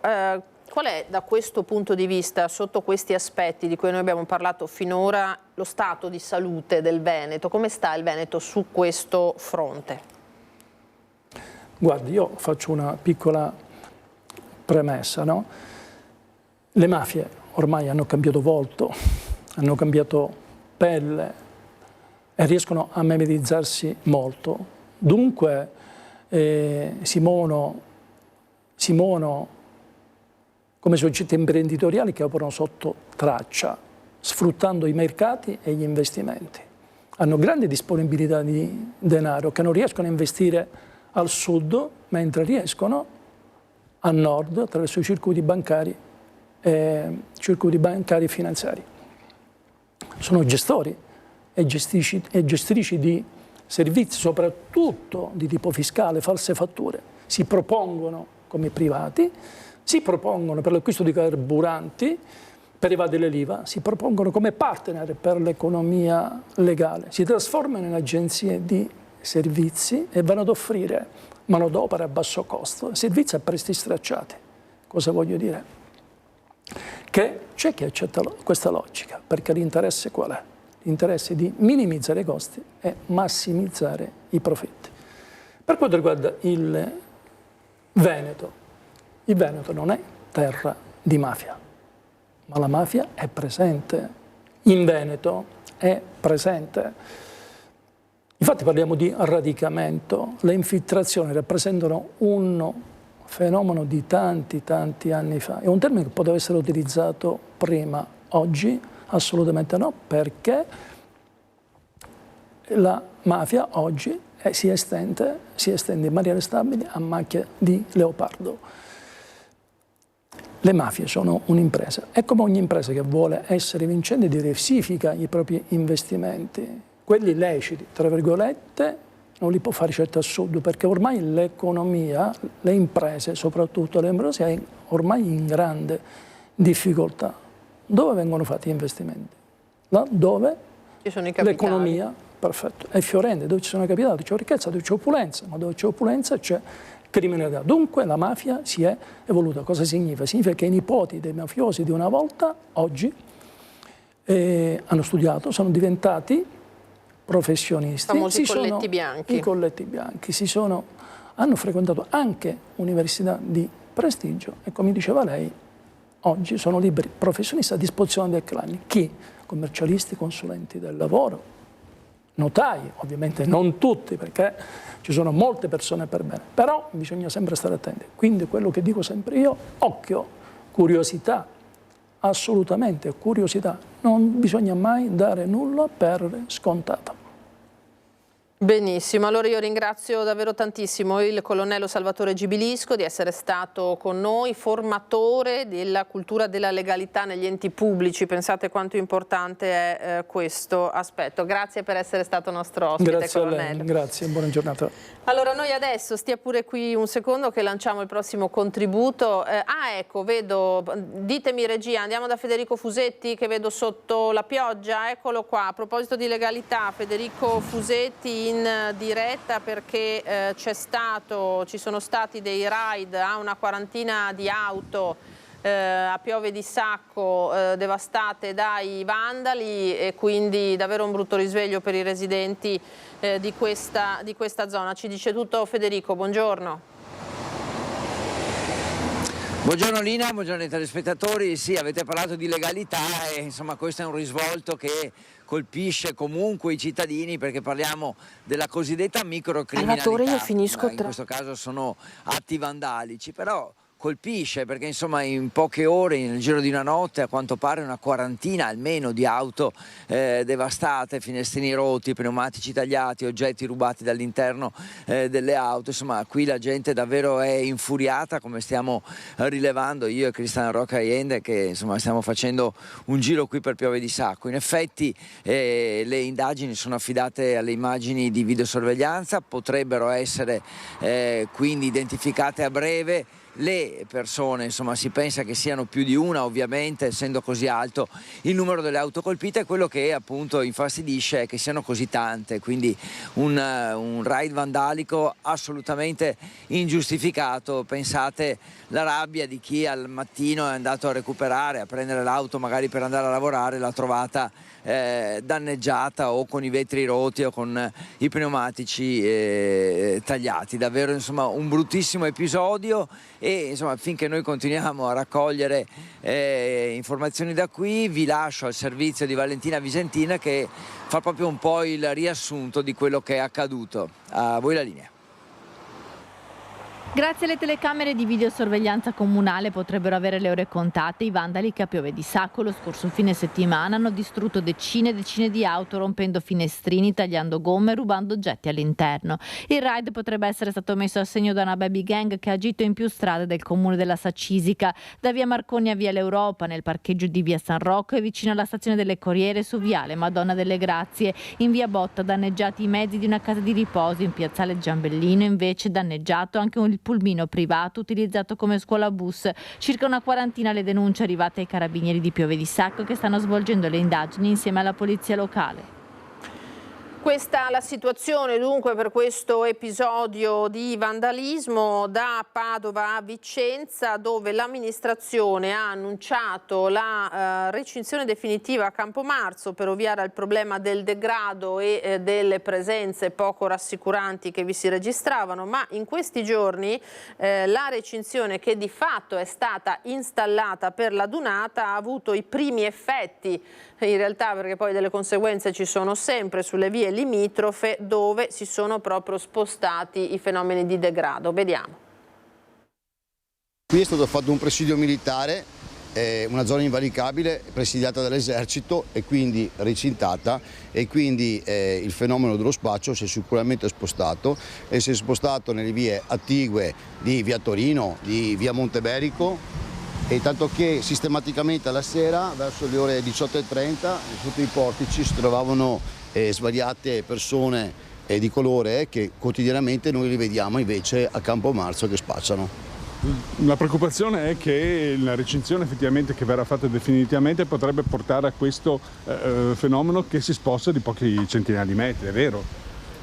Qual è da questo punto di vista, sotto questi aspetti di cui noi abbiamo parlato finora, lo stato di salute del Veneto? Come sta il Veneto su questo fronte? Guardi, io faccio una piccola premessa, no? Le mafie ormai hanno cambiato volto, hanno cambiato pelle e riescono a memetizzarsi molto. Dunque si muovono come soggetti imprenditoriali che operano sotto traccia, sfruttando i mercati e gli investimenti. Hanno grande disponibilità di denaro che non riescono a investire al sud, mentre riescono a nord attraverso i circuiti bancari e finanziari. Sono gestori e gestrici di servizi, soprattutto di tipo fiscale, false fatture. Si propongono come privati, si propongono per l'acquisto di carburanti, per evadere l'IVA, si propongono come partner per l'economia legale, si trasformano in agenzie di servizi e vanno ad offrire manodopera a basso costo, servizi a prezzi stracciati. Cosa voglio dire? Che c'è chi accetta questa logica, perché l'interesse qual è? L'interesse di minimizzare i costi e massimizzare i profitti. Per quanto riguarda il Veneto non è terra di mafia, ma la mafia è presente. In Veneto è presente. Infatti parliamo di radicamento. Le infiltrazioni rappresentano un fenomeno di tanti anni fa. È un termine che poteva essere utilizzato prima, oggi assolutamente no, perché la mafia oggi si estende in maniera stabile a macchia di leopardo. Le mafie sono un'impresa e come ogni impresa che vuole essere vincente diversifica i propri investimenti. Quelli leciti, tra virgolette, non li può fare certo al sud, perché ormai l'economia, le imprese, soprattutto le imprese, è ormai in grande difficoltà. Dove vengono fatti gli investimenti? Là dove l'economia è fiorente, dove ci sono capitali, c'è ricchezza, dove c'è opulenza, ma dove c'è opulenza c'è criminalità. Dunque la mafia si è evoluta. Cosa significa? Significa che i nipoti dei mafiosi di una volta, oggi, hanno studiato, sono diventati professionisti. Famosi colletti bianchi. I colletti bianchi. Hanno frequentato anche università di prestigio e, come diceva lei, oggi sono liberi professionisti a disposizione del clan. Chi? Commercialisti, consulenti del lavoro, notai, ovviamente non tutti, perché ci sono molte persone per bene, però bisogna sempre stare attenti. Quindi quello che dico sempre io, occhio, curiosità, assolutamente curiosità, non bisogna mai dare nulla per scontato. Benissimo, allora io ringrazio davvero tantissimo il colonnello Salvatore Gibilisco di essere stato con noi, formatore della cultura della legalità negli enti pubblici. Pensate quanto importante è questo aspetto. Grazie per essere stato nostro ospite, grazie colonnello. A lei, grazie, buona giornata. Allora noi adesso, stia pure qui un secondo che lanciamo il prossimo contributo. Ecco, vedo, ditemi regia, andiamo da Federico Fusetti che vedo sotto la pioggia, eccolo qua. A proposito di legalità, Federico Fusetti in diretta perché ci sono stati dei raid a una quarantina di auto a Piove di Sacco devastate dai vandali, e quindi davvero un brutto risveglio per i residenti di questa zona. Ci dice tutto Federico, buongiorno. Buongiorno Lina, buongiorno ai telespettatori. Sì, avete parlato di legalità e insomma questo è un risvolto che colpisce comunque i cittadini, perché parliamo della cosiddetta microcriminalità. Io finisco in questo caso sono atti vandalici, però colpisce perché insomma in poche ore, nel giro di una notte, a quanto pare una quarantina almeno di auto devastate, finestrini rotti, pneumatici tagliati, oggetti rubati dall'interno delle auto. Insomma, qui la gente davvero è infuriata, come stiamo rilevando io e Cristian Rocca Allende, che insomma stiamo facendo un giro qui per Piove di Sacco. In effetti le indagini sono affidate alle immagini di videosorveglianza, potrebbero essere quindi identificate a breve. Le persone, insomma, si pensa che siano più di una, ovviamente, essendo così alto il numero delle auto colpite. Quello che appunto infastidisce è che siano così tante, quindi un raid vandalico assolutamente ingiustificato. Pensate la rabbia di chi al mattino è andato a recuperare, a prendere l'auto magari per andare a lavorare, l'ha trovata danneggiata o con i vetri rotti o con i pneumatici tagliati. Davvero insomma un bruttissimo episodio, e insomma finché noi continuiamo a raccogliere informazioni da qui, vi lascio al servizio di Valentina Visentina, che fa proprio un po' il riassunto di quello che è accaduto. A voi la linea. Grazie alle telecamere di videosorveglianza comunale potrebbero avere le ore contate i vandali che a Piove di Sacco lo scorso fine settimana hanno distrutto decine e decine di auto, rompendo finestrini, tagliando gomme e rubando oggetti all'interno. Il raid potrebbe essere stato messo a segno da una baby gang che ha agito in più strade del comune della Sacisica, da via Marconi a via l'Europa, nel parcheggio di via San Rocco e vicino alla stazione delle Corriere, su viale Madonna delle Grazie. In via Botta danneggiati i mezzi di una casa di riposo, in piazzale Giambellino invece danneggiato anche il pulmino privato utilizzato come scuola bus. Circa una quarantina le denunce arrivate ai carabinieri di Piove di Sacco, che stanno svolgendo le indagini insieme alla polizia locale. Questa è la situazione dunque per questo episodio di vandalismo da Padova a Vicenza, dove l'amministrazione ha annunciato la recinzione definitiva a Campomarzo per ovviare al problema del degrado e delle presenze poco rassicuranti che vi si registravano, ma in questi giorni la recinzione, che di fatto è stata installata per la dunata, ha avuto i primi effetti, in realtà, perché poi delle conseguenze ci sono sempre sulle vie limitrofe, dove si sono proprio spostati i fenomeni di degrado. Vediamo. Qui è stato fatto un presidio militare, una zona invalicabile presidiata dall'esercito e quindi recintata, e quindi il fenomeno dello spaccio si è sicuramente spostato, e si è spostato nelle vie attigue di via Torino, di via Monteberico, e tanto che sistematicamente alla sera, verso le ore 18:30, sotto i portici si trovavano svariate persone di colore che quotidianamente noi li vediamo invece a Campomarzo che spacciano. La preoccupazione è che la recinzione effettivamente che verrà fatta definitivamente potrebbe portare a questo fenomeno che si sposta di pochi centinaia di metri, è vero?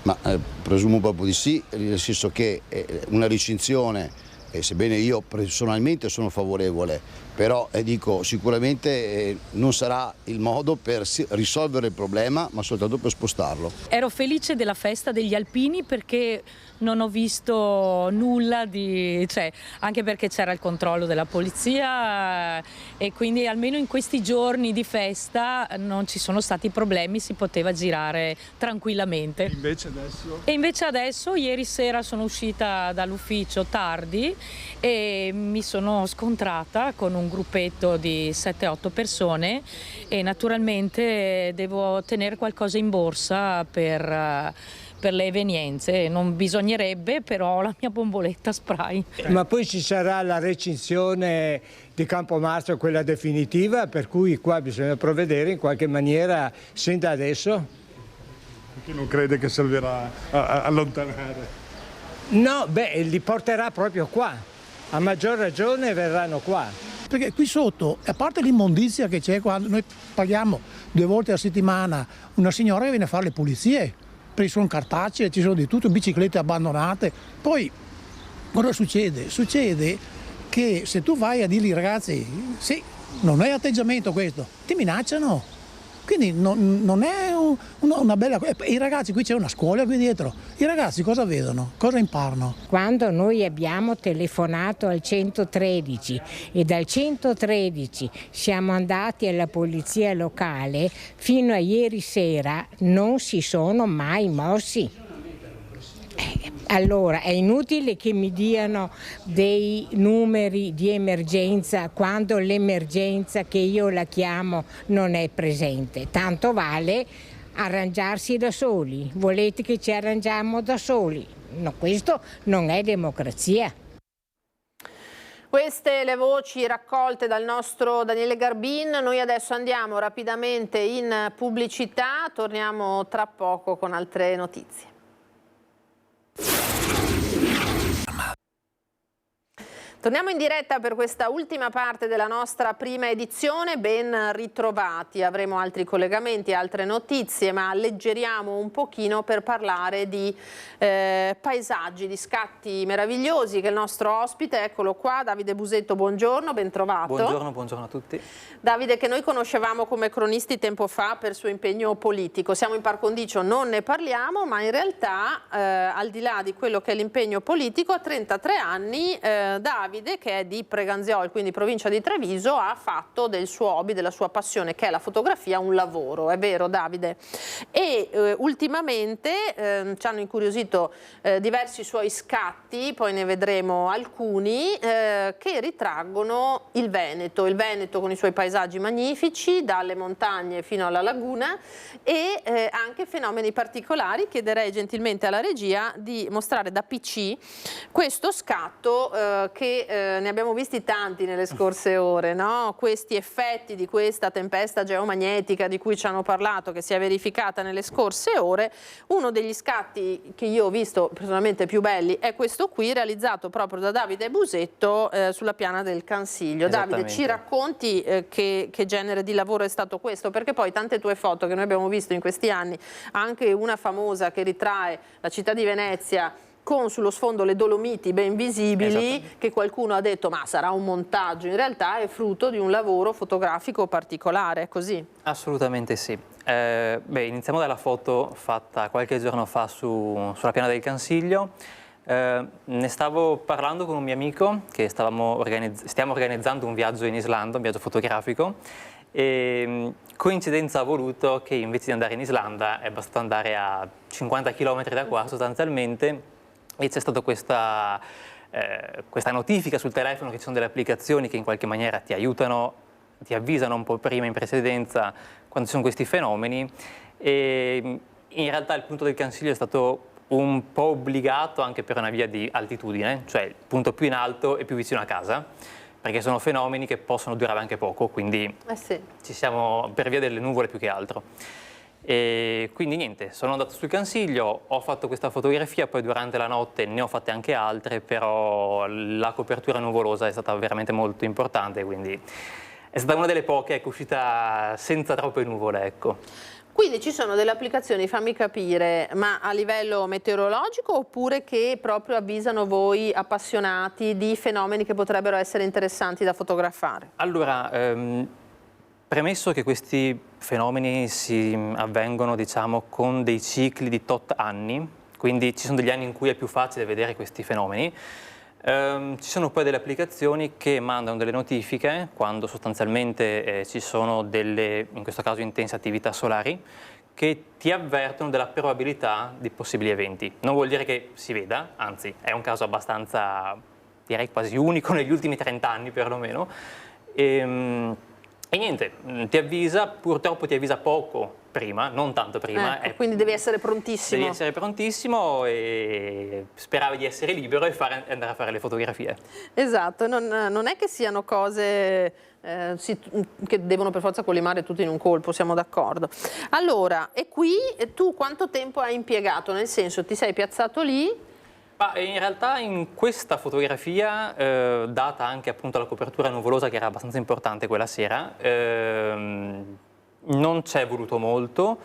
Ma presumo proprio di sì, nel senso che una recinzione, sebbene io personalmente sono favorevole, però dico sicuramente non sarà il modo per risolvere il problema, ma soltanto per spostarlo. Ero felice della festa degli alpini perché non ho visto nulla anche perché c'era il controllo della polizia, e quindi almeno in questi giorni di festa non ci sono stati problemi, si poteva girare tranquillamente. E invece adesso ieri sera sono uscita dall'ufficio tardi e mi sono scontrata con un gruppetto di 7-8 persone, e naturalmente devo tenere qualcosa in borsa per le evenienze. Non bisognerebbe, però ho la mia bomboletta spray. Ma poi ci sarà la recinzione di Campomarzo, quella definitiva, per cui qua bisogna provvedere in qualche maniera sin da adesso. Perché non crede che servirà a allontanare? No, li porterà proprio qua, a maggior ragione verranno qua. Perché qui sotto, a parte l'immondizia che c'è quando noi paghiamo 2 volte a settimana una signora che viene a fare le pulizie, perché sono cartacee, ci sono di tutto, biciclette abbandonate. Poi cosa succede? Succede che se tu vai a dirgli ai ragazzi, sì, non è atteggiamento questo, ti minacciano. Quindi non è una bella cosa. I ragazzi, qui c'è una scuola qui dietro, i ragazzi cosa vedono? Cosa imparano? Quando noi abbiamo telefonato al 113 e dal 113 siamo andati alla polizia locale, fino a ieri sera non si sono mai mossi. Allora è inutile che mi diano dei numeri di emergenza quando l'emergenza, che io la chiamo, non è presente. Tanto vale arrangiarsi da soli. Volete che ci arrangiamo da soli? No, questo non è democrazia. Queste le voci raccolte dal nostro Daniele Garbin. Noi adesso andiamo rapidamente in pubblicità, torniamo tra poco con altre notizie. Torniamo in diretta per questa ultima parte della nostra prima edizione, ben ritrovati, avremo altri collegamenti, altre notizie, ma alleggeriamo un pochino per parlare di paesaggi, di scatti meravigliosi che il nostro ospite, eccolo qua, Davide Busetto, buongiorno, ben trovato. Buongiorno a tutti. Davide, che noi conoscevamo come cronisti tempo fa per il suo impegno politico, siamo in par condicio, non ne parliamo, ma in realtà al di là di quello che è l'impegno politico, a 33 anni Davide, che è di Preganziol, quindi provincia di Treviso, ha fatto del suo hobby, della sua passione, che è la fotografia, un lavoro, è vero Davide? E ultimamente ci hanno incuriosito diversi suoi scatti, poi ne vedremo alcuni, che ritraggono il Veneto con i suoi paesaggi magnifici, dalle montagne fino alla laguna, e anche fenomeni particolari. Chiederei gentilmente alla regia di mostrare da PC questo scatto che ne abbiamo visti tanti nelle scorse ore, no? Questi effetti di questa tempesta geomagnetica di cui ci hanno parlato, che si è verificata nelle scorse ore. Uno degli scatti che io ho visto personalmente più belli è questo qui, realizzato proprio da Davide Busetto sulla piana del Cansiglio. Davide, ci racconti che genere di lavoro è stato questo? Perché poi tante tue foto che noi abbiamo visto in questi anni, anche una famosa che ritrae la città di Venezia con sullo sfondo le Dolomiti ben visibili, che qualcuno ha detto ma sarà un montaggio, in realtà è frutto di un lavoro fotografico particolare, è così? Assolutamente sì. Iniziamo dalla foto fatta qualche giorno fa sulla piana del Cansiglio. Ne stavo parlando con un mio amico che stiamo organizzando un viaggio in Islanda, un viaggio fotografico, e coincidenza ha voluto che invece di andare in Islanda è bastato andare a 50 km da qua sostanzialmente, e c'è stata questa notifica sul telefono che ci sono delle applicazioni che in qualche maniera ti aiutano, ti avvisano un po' prima in precedenza quando ci sono questi fenomeni, e in realtà il punto del Cansiglio è stato un po' obbligato anche per una via di altitudine, cioè il punto più in alto e più vicino a casa, perché sono fenomeni che possono durare anche poco, quindi ci siamo per via delle nuvole più che altro. E quindi niente, sono andato sul Cansiglio, ho fatto questa fotografia, poi durante la notte ne ho fatte anche altre, però la copertura nuvolosa è stata veramente molto importante, quindi è stata una delle poche che è uscita senza troppe nuvole, ecco. Quindi ci sono delle applicazioni, fammi capire, ma a livello meteorologico oppure che proprio avvisano voi appassionati di fenomeni che potrebbero essere interessanti da fotografare? Allora, premesso che questi fenomeni si avvengono, diciamo, con dei cicli di tot anni, quindi ci sono degli anni in cui è più facile vedere questi fenomeni, ci sono poi delle applicazioni che mandano delle notifiche quando sostanzialmente ci sono delle, in questo caso intense attività solari, che ti avvertono della probabilità di possibili eventi. Non vuol dire che si veda, anzi è un caso abbastanza, direi quasi unico negli ultimi 30 anni perlomeno. E niente, ti avvisa, purtroppo ti avvisa poco prima, non tanto prima. Quindi devi essere prontissimo. Devi essere prontissimo e speravi di essere libero e andare a fare le fotografie. Esatto, non è che siano cose che devono per forza collimare tutto in un colpo, siamo d'accordo. Allora, e qui tu quanto tempo hai impiegato? Nel senso, ti sei piazzato lì? In realtà in questa fotografia, data anche appunto la copertura nuvolosa che era abbastanza importante quella sera, non c'è voluto molto.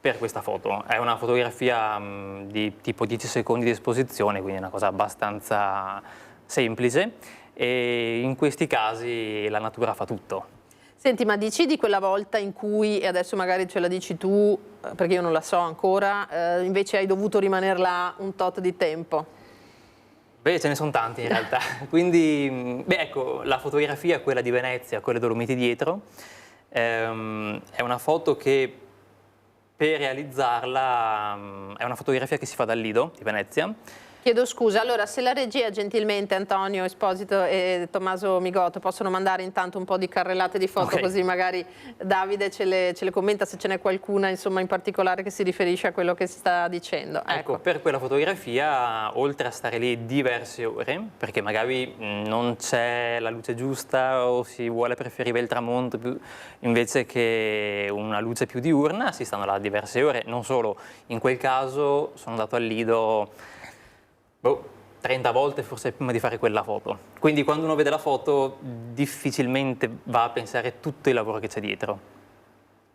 per questa foto. È una fotografia di tipo 10 secondi di esposizione, quindi è una cosa abbastanza semplice, e in questi casi la natura fa tutto. Senti, ma dici di quella volta in cui, e adesso magari ce la dici tu, perché io non la so ancora, invece hai dovuto rimanere là un tot di tempo? Beh, ce ne sono tanti in realtà. Quindi, ecco, la fotografia, quella di Venezia, con le Dolomiti dietro, è una foto che per realizzarla è una fotografia che si fa dal Lido di Venezia. Chiedo scusa, allora se la regia gentilmente, Antonio Esposito e Tommaso Migotto, possono mandare intanto un po' di carrellate di foto, così magari Davide ce le commenta se ce n'è qualcuna insomma in particolare che si riferisce a quello che si sta dicendo. Ecco, per quella fotografia, oltre a stare lì diverse ore, perché magari non c'è la luce giusta o si vuole preferire il tramonto invece che una luce più diurna, si stanno là diverse ore. Non solo, in quel caso sono andato al Lido 30 volte forse prima di fare quella foto. Quindi quando uno vede la foto difficilmente va a pensare tutto il lavoro che c'è dietro.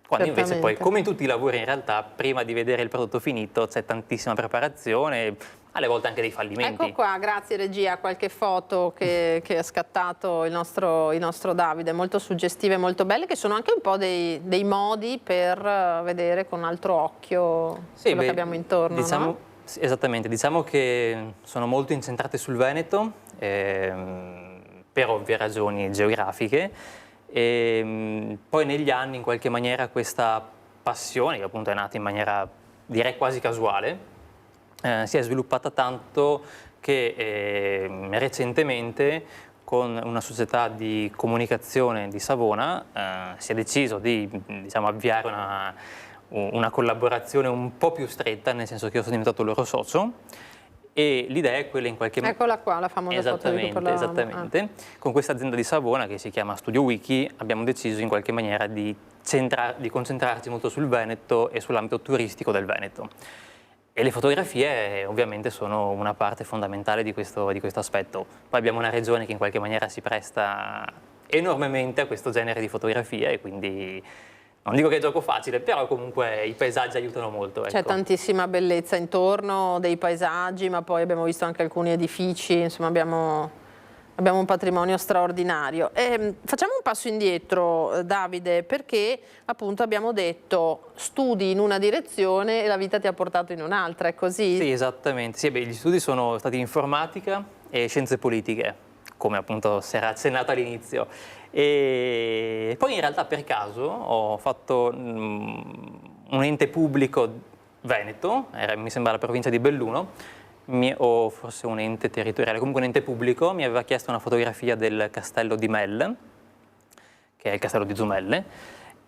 Quando invece poi, come in tutti i lavori in realtà, prima di vedere il prodotto finito c'è tantissima preparazione, alle volte anche dei fallimenti. Ecco qua, grazie regia, qualche foto che ha scattato il nostro Davide, molto suggestive, molto belle, che sono anche un po' dei modi per vedere con un altro occhio quello che abbiamo intorno, diciamo, no? Esattamente, diciamo che sono molto incentrate sul Veneto per ovvie ragioni geografiche, e poi negli anni in qualche maniera questa passione, che appunto è nata in maniera direi quasi casuale, si è sviluppata tanto che recentemente con una società di comunicazione di Savona si è deciso di avviare una collaborazione un po' più stretta, nel senso che io sono diventato loro socio, e l'idea è quella in qualche modo... Eccola qua, la famosa foto di cui parlavamo. Esattamente. Con questa azienda di Savona che si chiama Studio Wiki abbiamo deciso in qualche maniera di concentrarci molto sul Veneto e sull'ambito turistico del Veneto. E le fotografie ovviamente sono una parte fondamentale di questo aspetto. Poi abbiamo una regione che in qualche maniera si presta enormemente a questo genere di fotografie e quindi... Non dico che è gioco facile, però comunque i paesaggi aiutano molto. C'è tantissima bellezza intorno, dei paesaggi, ma poi abbiamo visto anche alcuni edifici, insomma abbiamo un patrimonio straordinario. Facciamo un passo indietro, Davide, perché appunto abbiamo detto studi in una direzione e la vita ti ha portato in un'altra, è così? Sì, esattamente. Sì, gli studi sono stati informatica e scienze politiche, come appunto si era accennato all'inizio. E poi in realtà per caso ho fatto un ente pubblico veneto, mi sembra la provincia di Belluno, o forse un ente territoriale, comunque un ente pubblico, mi aveva chiesto una fotografia del castello di Melle, che è il castello di Zumelle,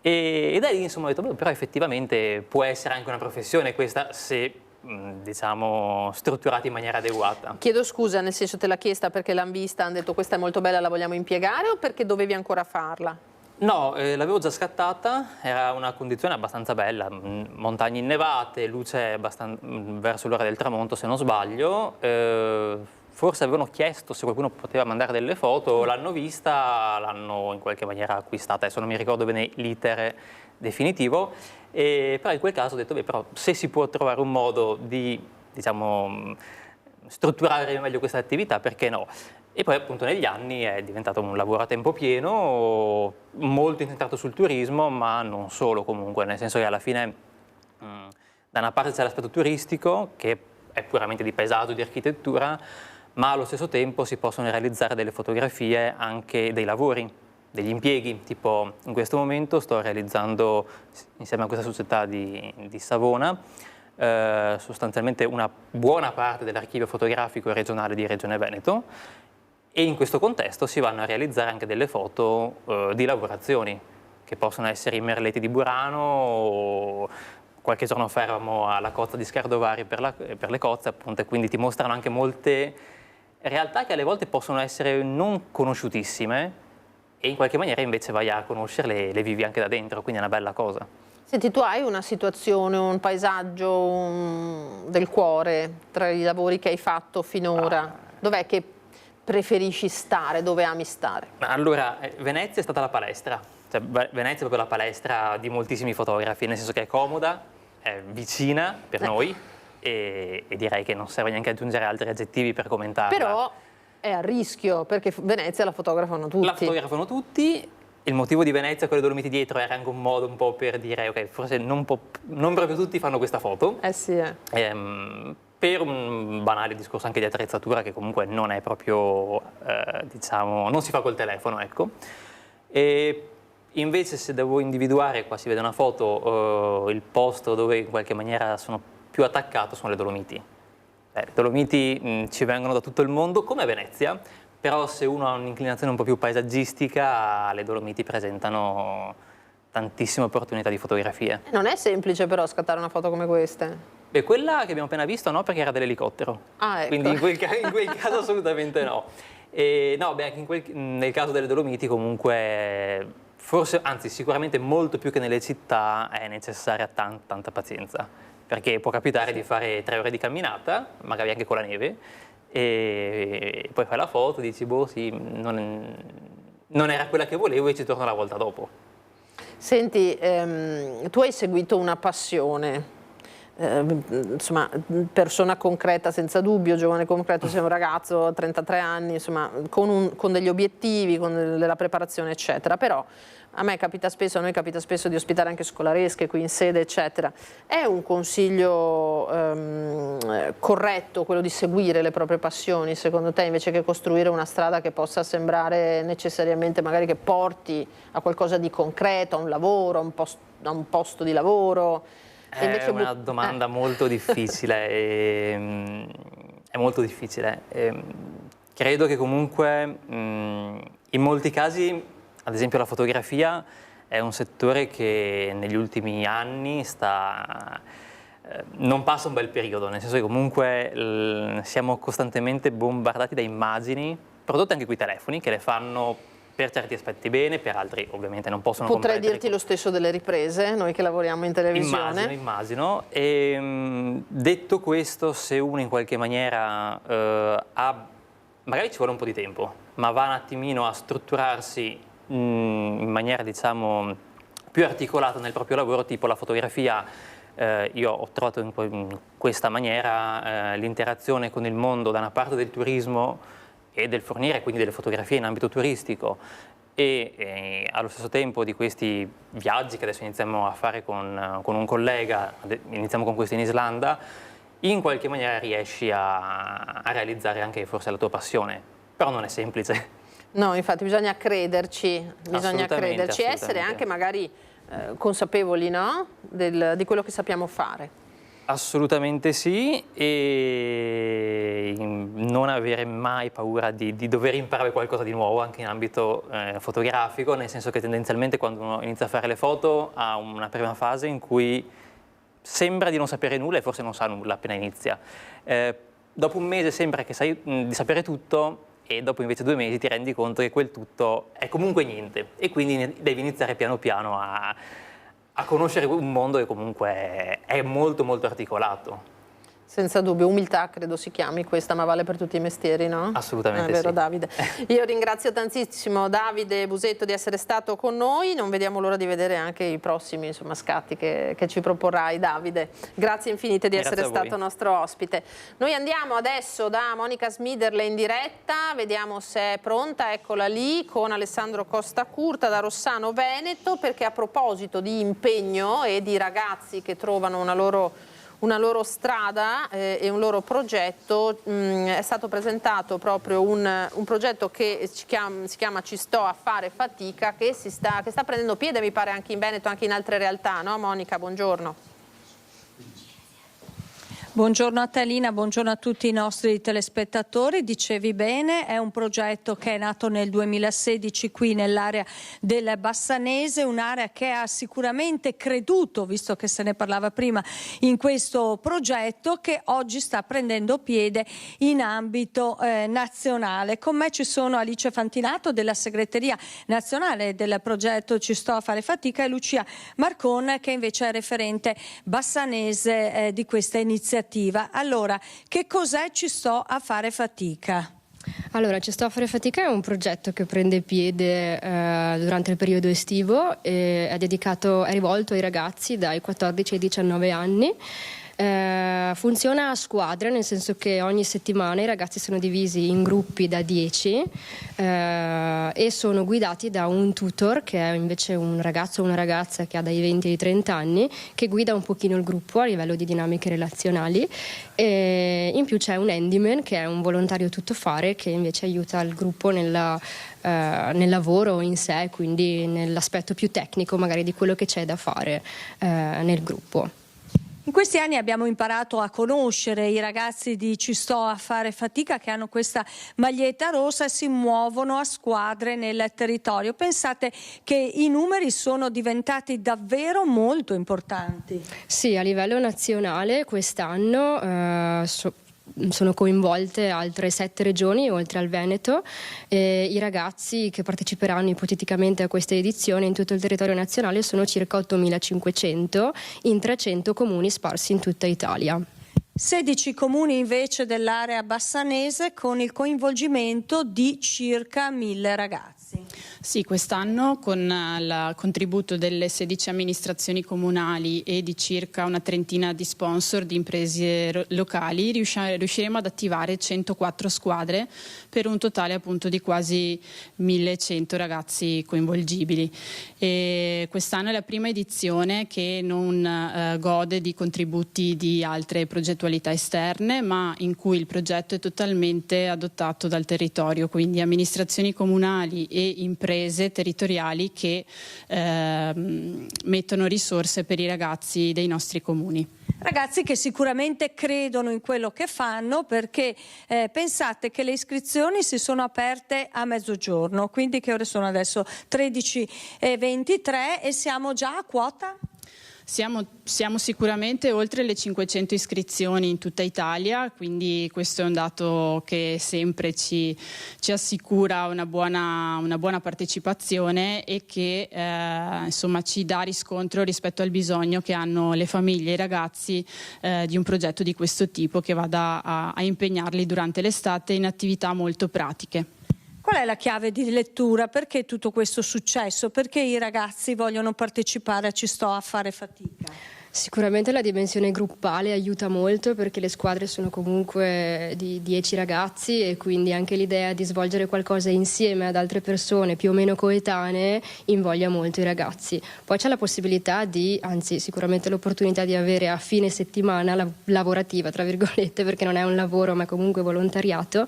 e da lì insomma ho detto, però effettivamente può essere anche una professione questa se diciamo strutturata in maniera adeguata. Chiedo scusa, nel senso te l'ha chiesta perché l'hanno vista, hanno detto questa è molto bella, la vogliamo impiegare, o perché dovevi ancora farla? No, l'avevo già scattata, era una condizione abbastanza bella, montagne innevate, luce verso l'ora del tramonto se non sbaglio, forse avevano chiesto se qualcuno poteva mandare delle foto, l'hanno vista, l'hanno in qualche maniera acquistata, adesso non mi ricordo bene l'iter definitivo, però in quel caso ho detto, però se si può trovare un modo di, diciamo, strutturare meglio questa attività, perché no? E poi appunto negli anni è diventato un lavoro a tempo pieno, molto incentrato sul turismo, ma non solo comunque, nel senso che alla fine da una parte c'è l'aspetto turistico, che è puramente di paesaggio, di architettura, ma allo stesso tempo si possono realizzare delle fotografie anche dei lavori, degli impieghi, tipo in questo momento sto realizzando insieme a questa società di Savona sostanzialmente una buona parte dell'archivio fotografico regionale di Regione Veneto, e in questo contesto si vanno a realizzare anche delle foto di lavorazioni che possono essere i merletti di Burano, o qualche giorno fa eravamo alla cozza di Scardovari per le cozze appunto, e quindi ti mostrano anche molte realtà che alle volte possono essere non conosciutissime e in qualche maniera invece vai a conoscerle e le vivi anche da dentro, quindi è una bella cosa. Senti, tu hai una situazione, un paesaggio del cuore tra i lavori che hai fatto finora? Dov'è che preferisci stare, dove ami stare? Allora, Venezia è stata la palestra, cioè, Venezia è proprio la palestra di moltissimi fotografi, nel senso che è comoda, è vicina per noi e direi che non serve neanche aggiungere altri aggettivi per commentarla. Però è a rischio, perché Venezia la fotografano tutti. La fotografano tutti. Il motivo di Venezia con le Dolomiti dietro era anche un modo un po' per dire ok, forse non proprio tutti fanno questa foto. Per un banale discorso anche di attrezzatura che comunque non è proprio, diciamo, non si fa col telefono, ecco. E invece se devo individuare, qua si vede una foto, il posto dove in qualche maniera sono più attaccato sono le Dolomiti. Le Dolomiti ci vengono da tutto il mondo, come Venezia, però se uno ha un'inclinazione un po' più paesaggistica, le Dolomiti presentano tantissime opportunità di fotografie. Non è semplice però scattare una foto come queste. E quella che abbiamo appena visto no, perché era dell'elicottero. Ah, ecco. Quindi in quel caso assolutamente no. E, no, beh, anche nel caso delle Dolomiti comunque, forse, anzi sicuramente molto più che nelle città è necessaria tanta pazienza, perché può capitare di fare 3 ore di camminata, magari anche con la neve, e poi fai la foto, dici boh sì, non era quella che volevo e ci torno la volta dopo. Senti, tu hai seguito una passione, insomma, persona concreta senza dubbio, giovane concreto, sei un ragazzo, 33 anni, insomma, con degli obiettivi, con della preparazione, eccetera. Però a noi capita spesso di ospitare anche scolaresche qui in sede, eccetera. È un consiglio corretto quello di seguire le proprie passioni, secondo te, invece che costruire una strada che possa sembrare necessariamente magari che porti a qualcosa di concreto, a un lavoro, a un posto di lavoro? È una domanda molto difficile, è molto difficile. Credo che comunque in molti casi, ad esempio la fotografia, è un settore che negli ultimi anni non passa un bel periodo, nel senso che comunque siamo costantemente bombardati da immagini, prodotte anche coi telefoni, che le fanno per certi aspetti bene, per altri ovviamente non possono Potrei dirti lo stesso delle riprese, noi che lavoriamo in televisione. Immagino. E, detto questo, se uno in qualche maniera magari ci vuole un po' di tempo, ma va un attimino a strutturarsi in maniera, diciamo, più articolata nel proprio lavoro, tipo la fotografia, io ho trovato in questa maniera l'interazione con il mondo da una parte del turismo e del fornire quindi delle fotografie in ambito turistico e allo stesso tempo di questi viaggi che adesso iniziamo a fare con un collega, iniziamo con questo in Islanda, in qualche maniera riesci a realizzare anche forse la tua passione, però non è semplice. No, infatti bisogna crederci, essere anche magari consapevoli, no? Di quello che sappiamo fare. Assolutamente sì, e non avere mai paura di dover imparare qualcosa di nuovo anche in ambito fotografico, nel senso che tendenzialmente quando uno inizia a fare le foto ha una prima fase in cui sembra di non sapere nulla e forse non sa nulla appena inizia. Dopo un mese sembra che sai di sapere tutto e dopo invece 2 mesi ti rendi conto che quel tutto è comunque niente e quindi devi iniziare piano piano a conoscere un mondo che comunque è molto molto articolato. Senza dubbio, umiltà credo si chiami questa, ma vale per tutti i mestieri, no? Assolutamente è vero, sì. Davide. Io ringrazio tantissimo Davide Busetto di essere stato con noi, non vediamo l'ora di vedere anche i prossimi scatti che ci proporrai, Davide. Grazie infinite di essere stato nostro ospite. Noi andiamo adesso da Monica Smiderle in diretta, vediamo se è pronta, eccola lì, con Alessandro Costa Curta da Rossano Veneto, perché a proposito di impegno e di ragazzi che trovano una loro strada e un loro progetto, è stato presentato proprio un progetto che si chiama Ci sto a fare fatica, che sta prendendo piede, mi pare, anche in Veneto, anche in altre realtà, no Monica? Buongiorno. Buongiorno a te Lina, buongiorno a tutti i nostri telespettatori. Dicevi bene, è un progetto che è nato nel 2016 qui nell'area del Bassanese, un'area che ha sicuramente creduto, visto che se ne parlava prima, in questo progetto che oggi sta prendendo piede in ambito nazionale. Con me ci sono Alice Fantinato della segreteria nazionale del progetto Ci sto a fare fatica e Lucia Marcon, che invece è referente bassanese di questa iniziativa. Allora, che cos'è Ci sto a fare fatica? Allora, Ci sto a fare fatica è un progetto che prende piede durante il periodo estivo e è rivolto ai ragazzi dai 14 ai 19 anni. Funziona a squadre, nel senso che ogni settimana i ragazzi sono divisi in gruppi da 10 e sono guidati da un tutor, che è invece un ragazzo o una ragazza che ha dai 20 ai 30 anni, che guida un pochino il gruppo a livello di dinamiche relazionali. E in più c'è un handyman, che è un volontario tuttofare, che invece aiuta il gruppo nel lavoro in sé, quindi nell'aspetto più tecnico magari di quello che c'è da fare nel gruppo. In questi anni abbiamo imparato a conoscere i ragazzi di Ci sto a fare fatica, che hanno questa maglietta rossa e si muovono a squadre nel territorio. Pensate che i numeri sono diventati davvero molto importanti? Sì, a livello nazionale quest'anno sono coinvolte altre 7 regioni oltre al Veneto e i ragazzi che parteciperanno ipoteticamente a questa edizione in tutto il territorio nazionale sono circa 8.500 in 300 comuni sparsi in tutta Italia. 16 comuni invece dell'area bassanese, con il coinvolgimento di circa 1.000 ragazzi. Sì, quest'anno con il contributo delle 16 amministrazioni comunali e di circa una trentina di sponsor di imprese locali riusciremo ad attivare 104 squadre per un totale appunto di quasi 1.100 ragazzi coinvolgibili. E quest'anno è la prima edizione che non gode di contributi di altre progettualità esterne, ma in cui il progetto è totalmente adottato dal territorio, quindi amministrazioni comunali e imprese territoriali che mettono risorse per i ragazzi dei nostri comuni. Ragazzi che sicuramente credono in quello che fanno, perché pensate che le iscrizioni si sono aperte a mezzogiorno, quindi che ore sono adesso? 13:23 e siamo già a quota? Siamo sicuramente oltre le 500 iscrizioni in tutta Italia, quindi questo è un dato che sempre ci assicura una buona partecipazione e che insomma ci dà riscontro rispetto al bisogno che hanno le famiglie e i ragazzi di un progetto di questo tipo, che vada a impegnarli durante l'estate in attività molto pratiche. Qual è la chiave di lettura? Perché tutto questo successo? Perché i ragazzi vogliono partecipare a Ci sto a fare fatica? Sicuramente la dimensione gruppale aiuta molto, perché le squadre sono comunque di 10 ragazzi e quindi anche l'idea di svolgere qualcosa insieme ad altre persone più o meno coetanee invoglia molto i ragazzi. Poi c'è la possibilità anzi sicuramente l'opportunità di avere a fine settimana lavorativa, tra virgolette, perché non è un lavoro ma comunque volontariato,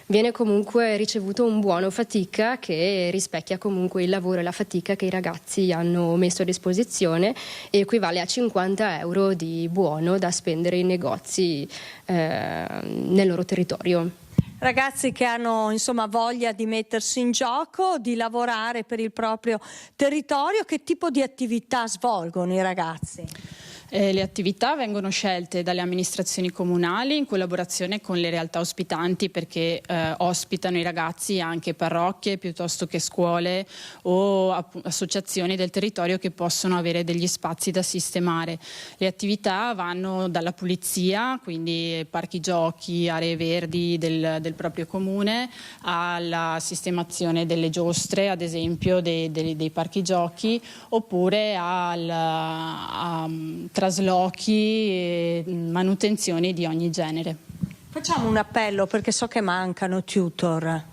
viene comunque ricevuto un buono fatica che rispecchia comunque il lavoro e la fatica che i ragazzi hanno messo a disposizione e equivale a 50 euro di buono da spendere in negozi nel loro territorio. Ragazzi che hanno insomma voglia di mettersi in gioco, di lavorare per il proprio territorio. Che tipo di attività svolgono i ragazzi? Le attività vengono scelte dalle amministrazioni comunali in collaborazione con le realtà ospitanti, perché ospitano i ragazzi anche parrocchie piuttosto che scuole o associazioni del territorio che possono avere degli spazi da sistemare. Le attività vanno dalla pulizia, quindi parchi giochi, aree verdi del proprio comune, alla sistemazione delle giostre, ad esempio dei parchi giochi, oppure a traslochi e manutenzioni di ogni genere. Facciamo un appello, perché so che mancano tutor.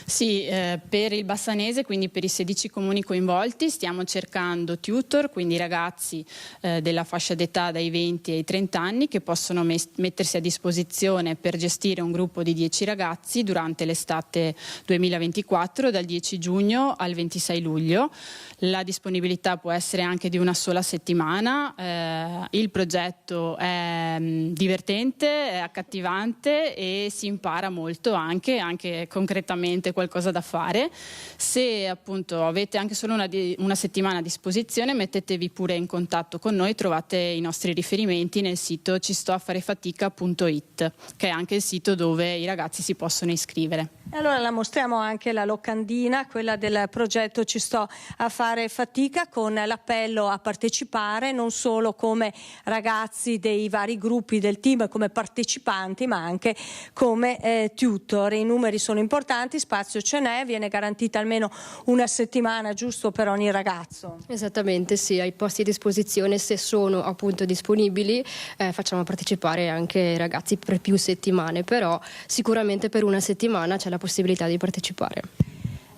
Sì, per il Bassanese, quindi per i 16 comuni coinvolti, stiamo cercando tutor, quindi ragazzi della fascia d'età dai 20 ai 30 anni che possono mettersi a disposizione per gestire un gruppo di 10 ragazzi durante l'estate 2024, dal 10 giugno al 26 luglio. La disponibilità può essere anche di una sola settimana. Il progetto è divertente, è accattivante e si impara molto anche concretamente qualcosa da fare. Se appunto avete anche solo una settimana a disposizione, mettetevi pure in contatto con noi, trovate i nostri riferimenti nel sito cistoafarefatica.it, che è anche il sito dove i ragazzi si possono iscrivere. Allora la mostriamo anche la locandina, quella del progetto Ci sto a fare fatica, con l'appello a partecipare non solo come ragazzi dei vari gruppi del team, come partecipanti, ma anche come tutor. I numeri sono importanti, spazio ce n'è, viene garantita almeno una settimana giusto per ogni ragazzo. Esattamente, sì, ai posti a disposizione, se sono appunto disponibili, facciamo partecipare anche i ragazzi per più settimane, però sicuramente per una settimana c'è la possibilità di partecipare.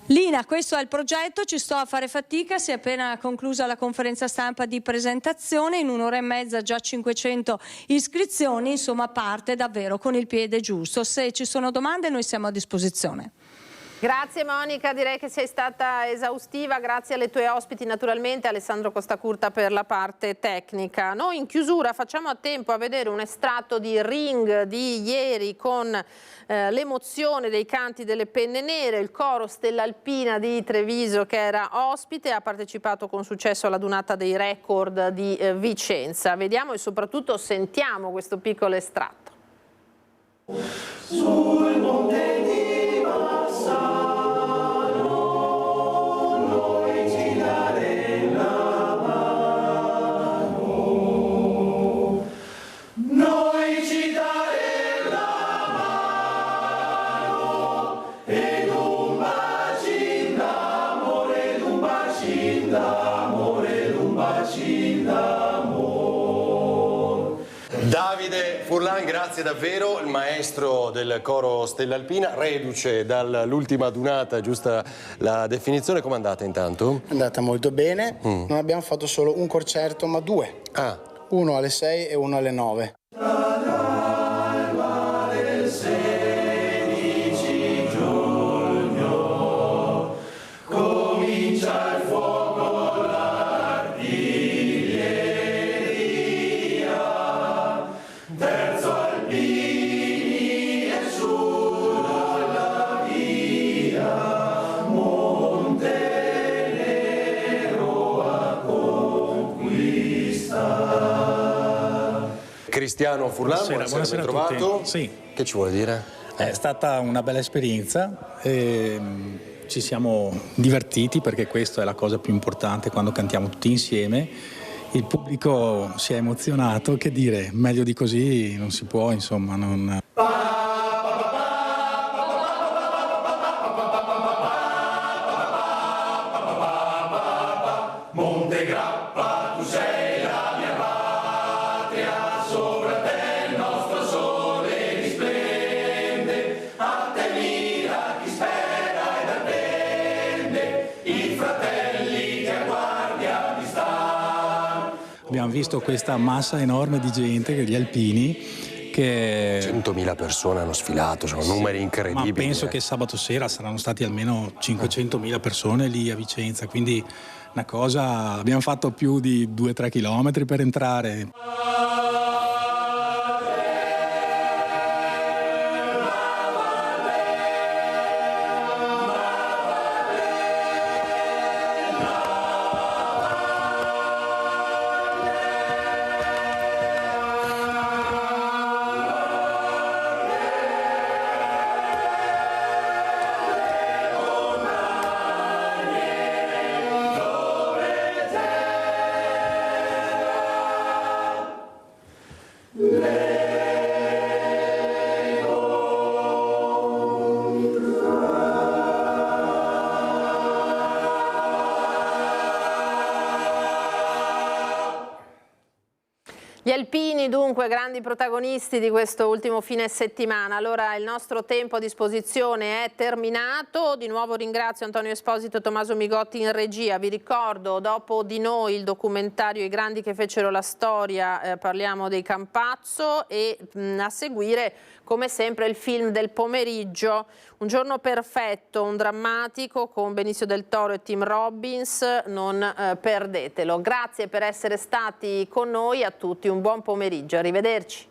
Lina, questo è il progetto, Ci sto a fare fatica, si è appena conclusa la conferenza stampa di presentazione, in un'ora e mezza già 500 iscrizioni, insomma parte davvero con il piede giusto. Se ci sono domande noi siamo a disposizione. Grazie Monica, direi che sei stata esaustiva, grazie alle tue ospiti naturalmente, Alessandro Costacurta per la parte tecnica. Noi in chiusura facciamo a tempo a vedere un estratto di Ring di ieri con l'emozione dei canti delle Penne Nere, il coro Stella Alpina di Treviso che era ospite, ha partecipato con successo alla Dunata dei Record di Vicenza. Vediamo e soprattutto sentiamo questo piccolo estratto. Sul monte di Bassano noi ci daremo la mano, noi ci daremo la mano, ed un bacin d'amore, ed un bacin d'amore, ed un bacin d'amore. Davide Furlan, grazie davvero, il maestro del coro Stella Alpina, reduce dall'ultima Dunata, giusta la definizione, com'è andata intanto? È andata molto bene, non abbiamo fatto solo un concerto ma due, uno alle 6 e uno alle 9. Dall'alba del 16 giugno comincia il fuoco, l'artiglieria, terzo Alpini e su dalla via, Monte Nero a conquistare. Cristiano Furlan, buonasera ben trovato. a tutti. Sì. Che ci vuole dire? È stata una bella esperienza, ci siamo divertiti perché questa è la cosa più importante quando cantiamo tutti insieme. Il pubblico si è emozionato, che dire, meglio di così non si può, insomma. Monte Grappa, tu sei la mia patria, sopra te il nostro sole risplende, a te mira chi spera ed attende, i fratelli che a guardia ti stanno. Abbiamo visto questa massa enorme di gente, gli alpini, che 100.000 persone hanno sfilato, sono numeri incredibili. Ma penso che sabato sera saranno stati almeno 500.000 persone lì a Vicenza, quindi una cosa, abbiamo fatto più di 2-3 chilometri per entrare. Gli alpini dunque grandi protagonisti di questo ultimo fine settimana. Allora il nostro tempo a disposizione è terminato, di nuovo ringrazio Antonio Esposito e Tommaso Migotti in regia. Vi ricordo dopo di noi il documentario I grandi che fecero la storia, parliamo dei Campazzo, e a seguire come sempre il film del pomeriggio, Un giorno perfetto, un drammatico con Benicio del Toro e Tim Robbins, non perdetelo. Grazie per essere stati con noi, a tutti un buon pomeriggio, arrivederci.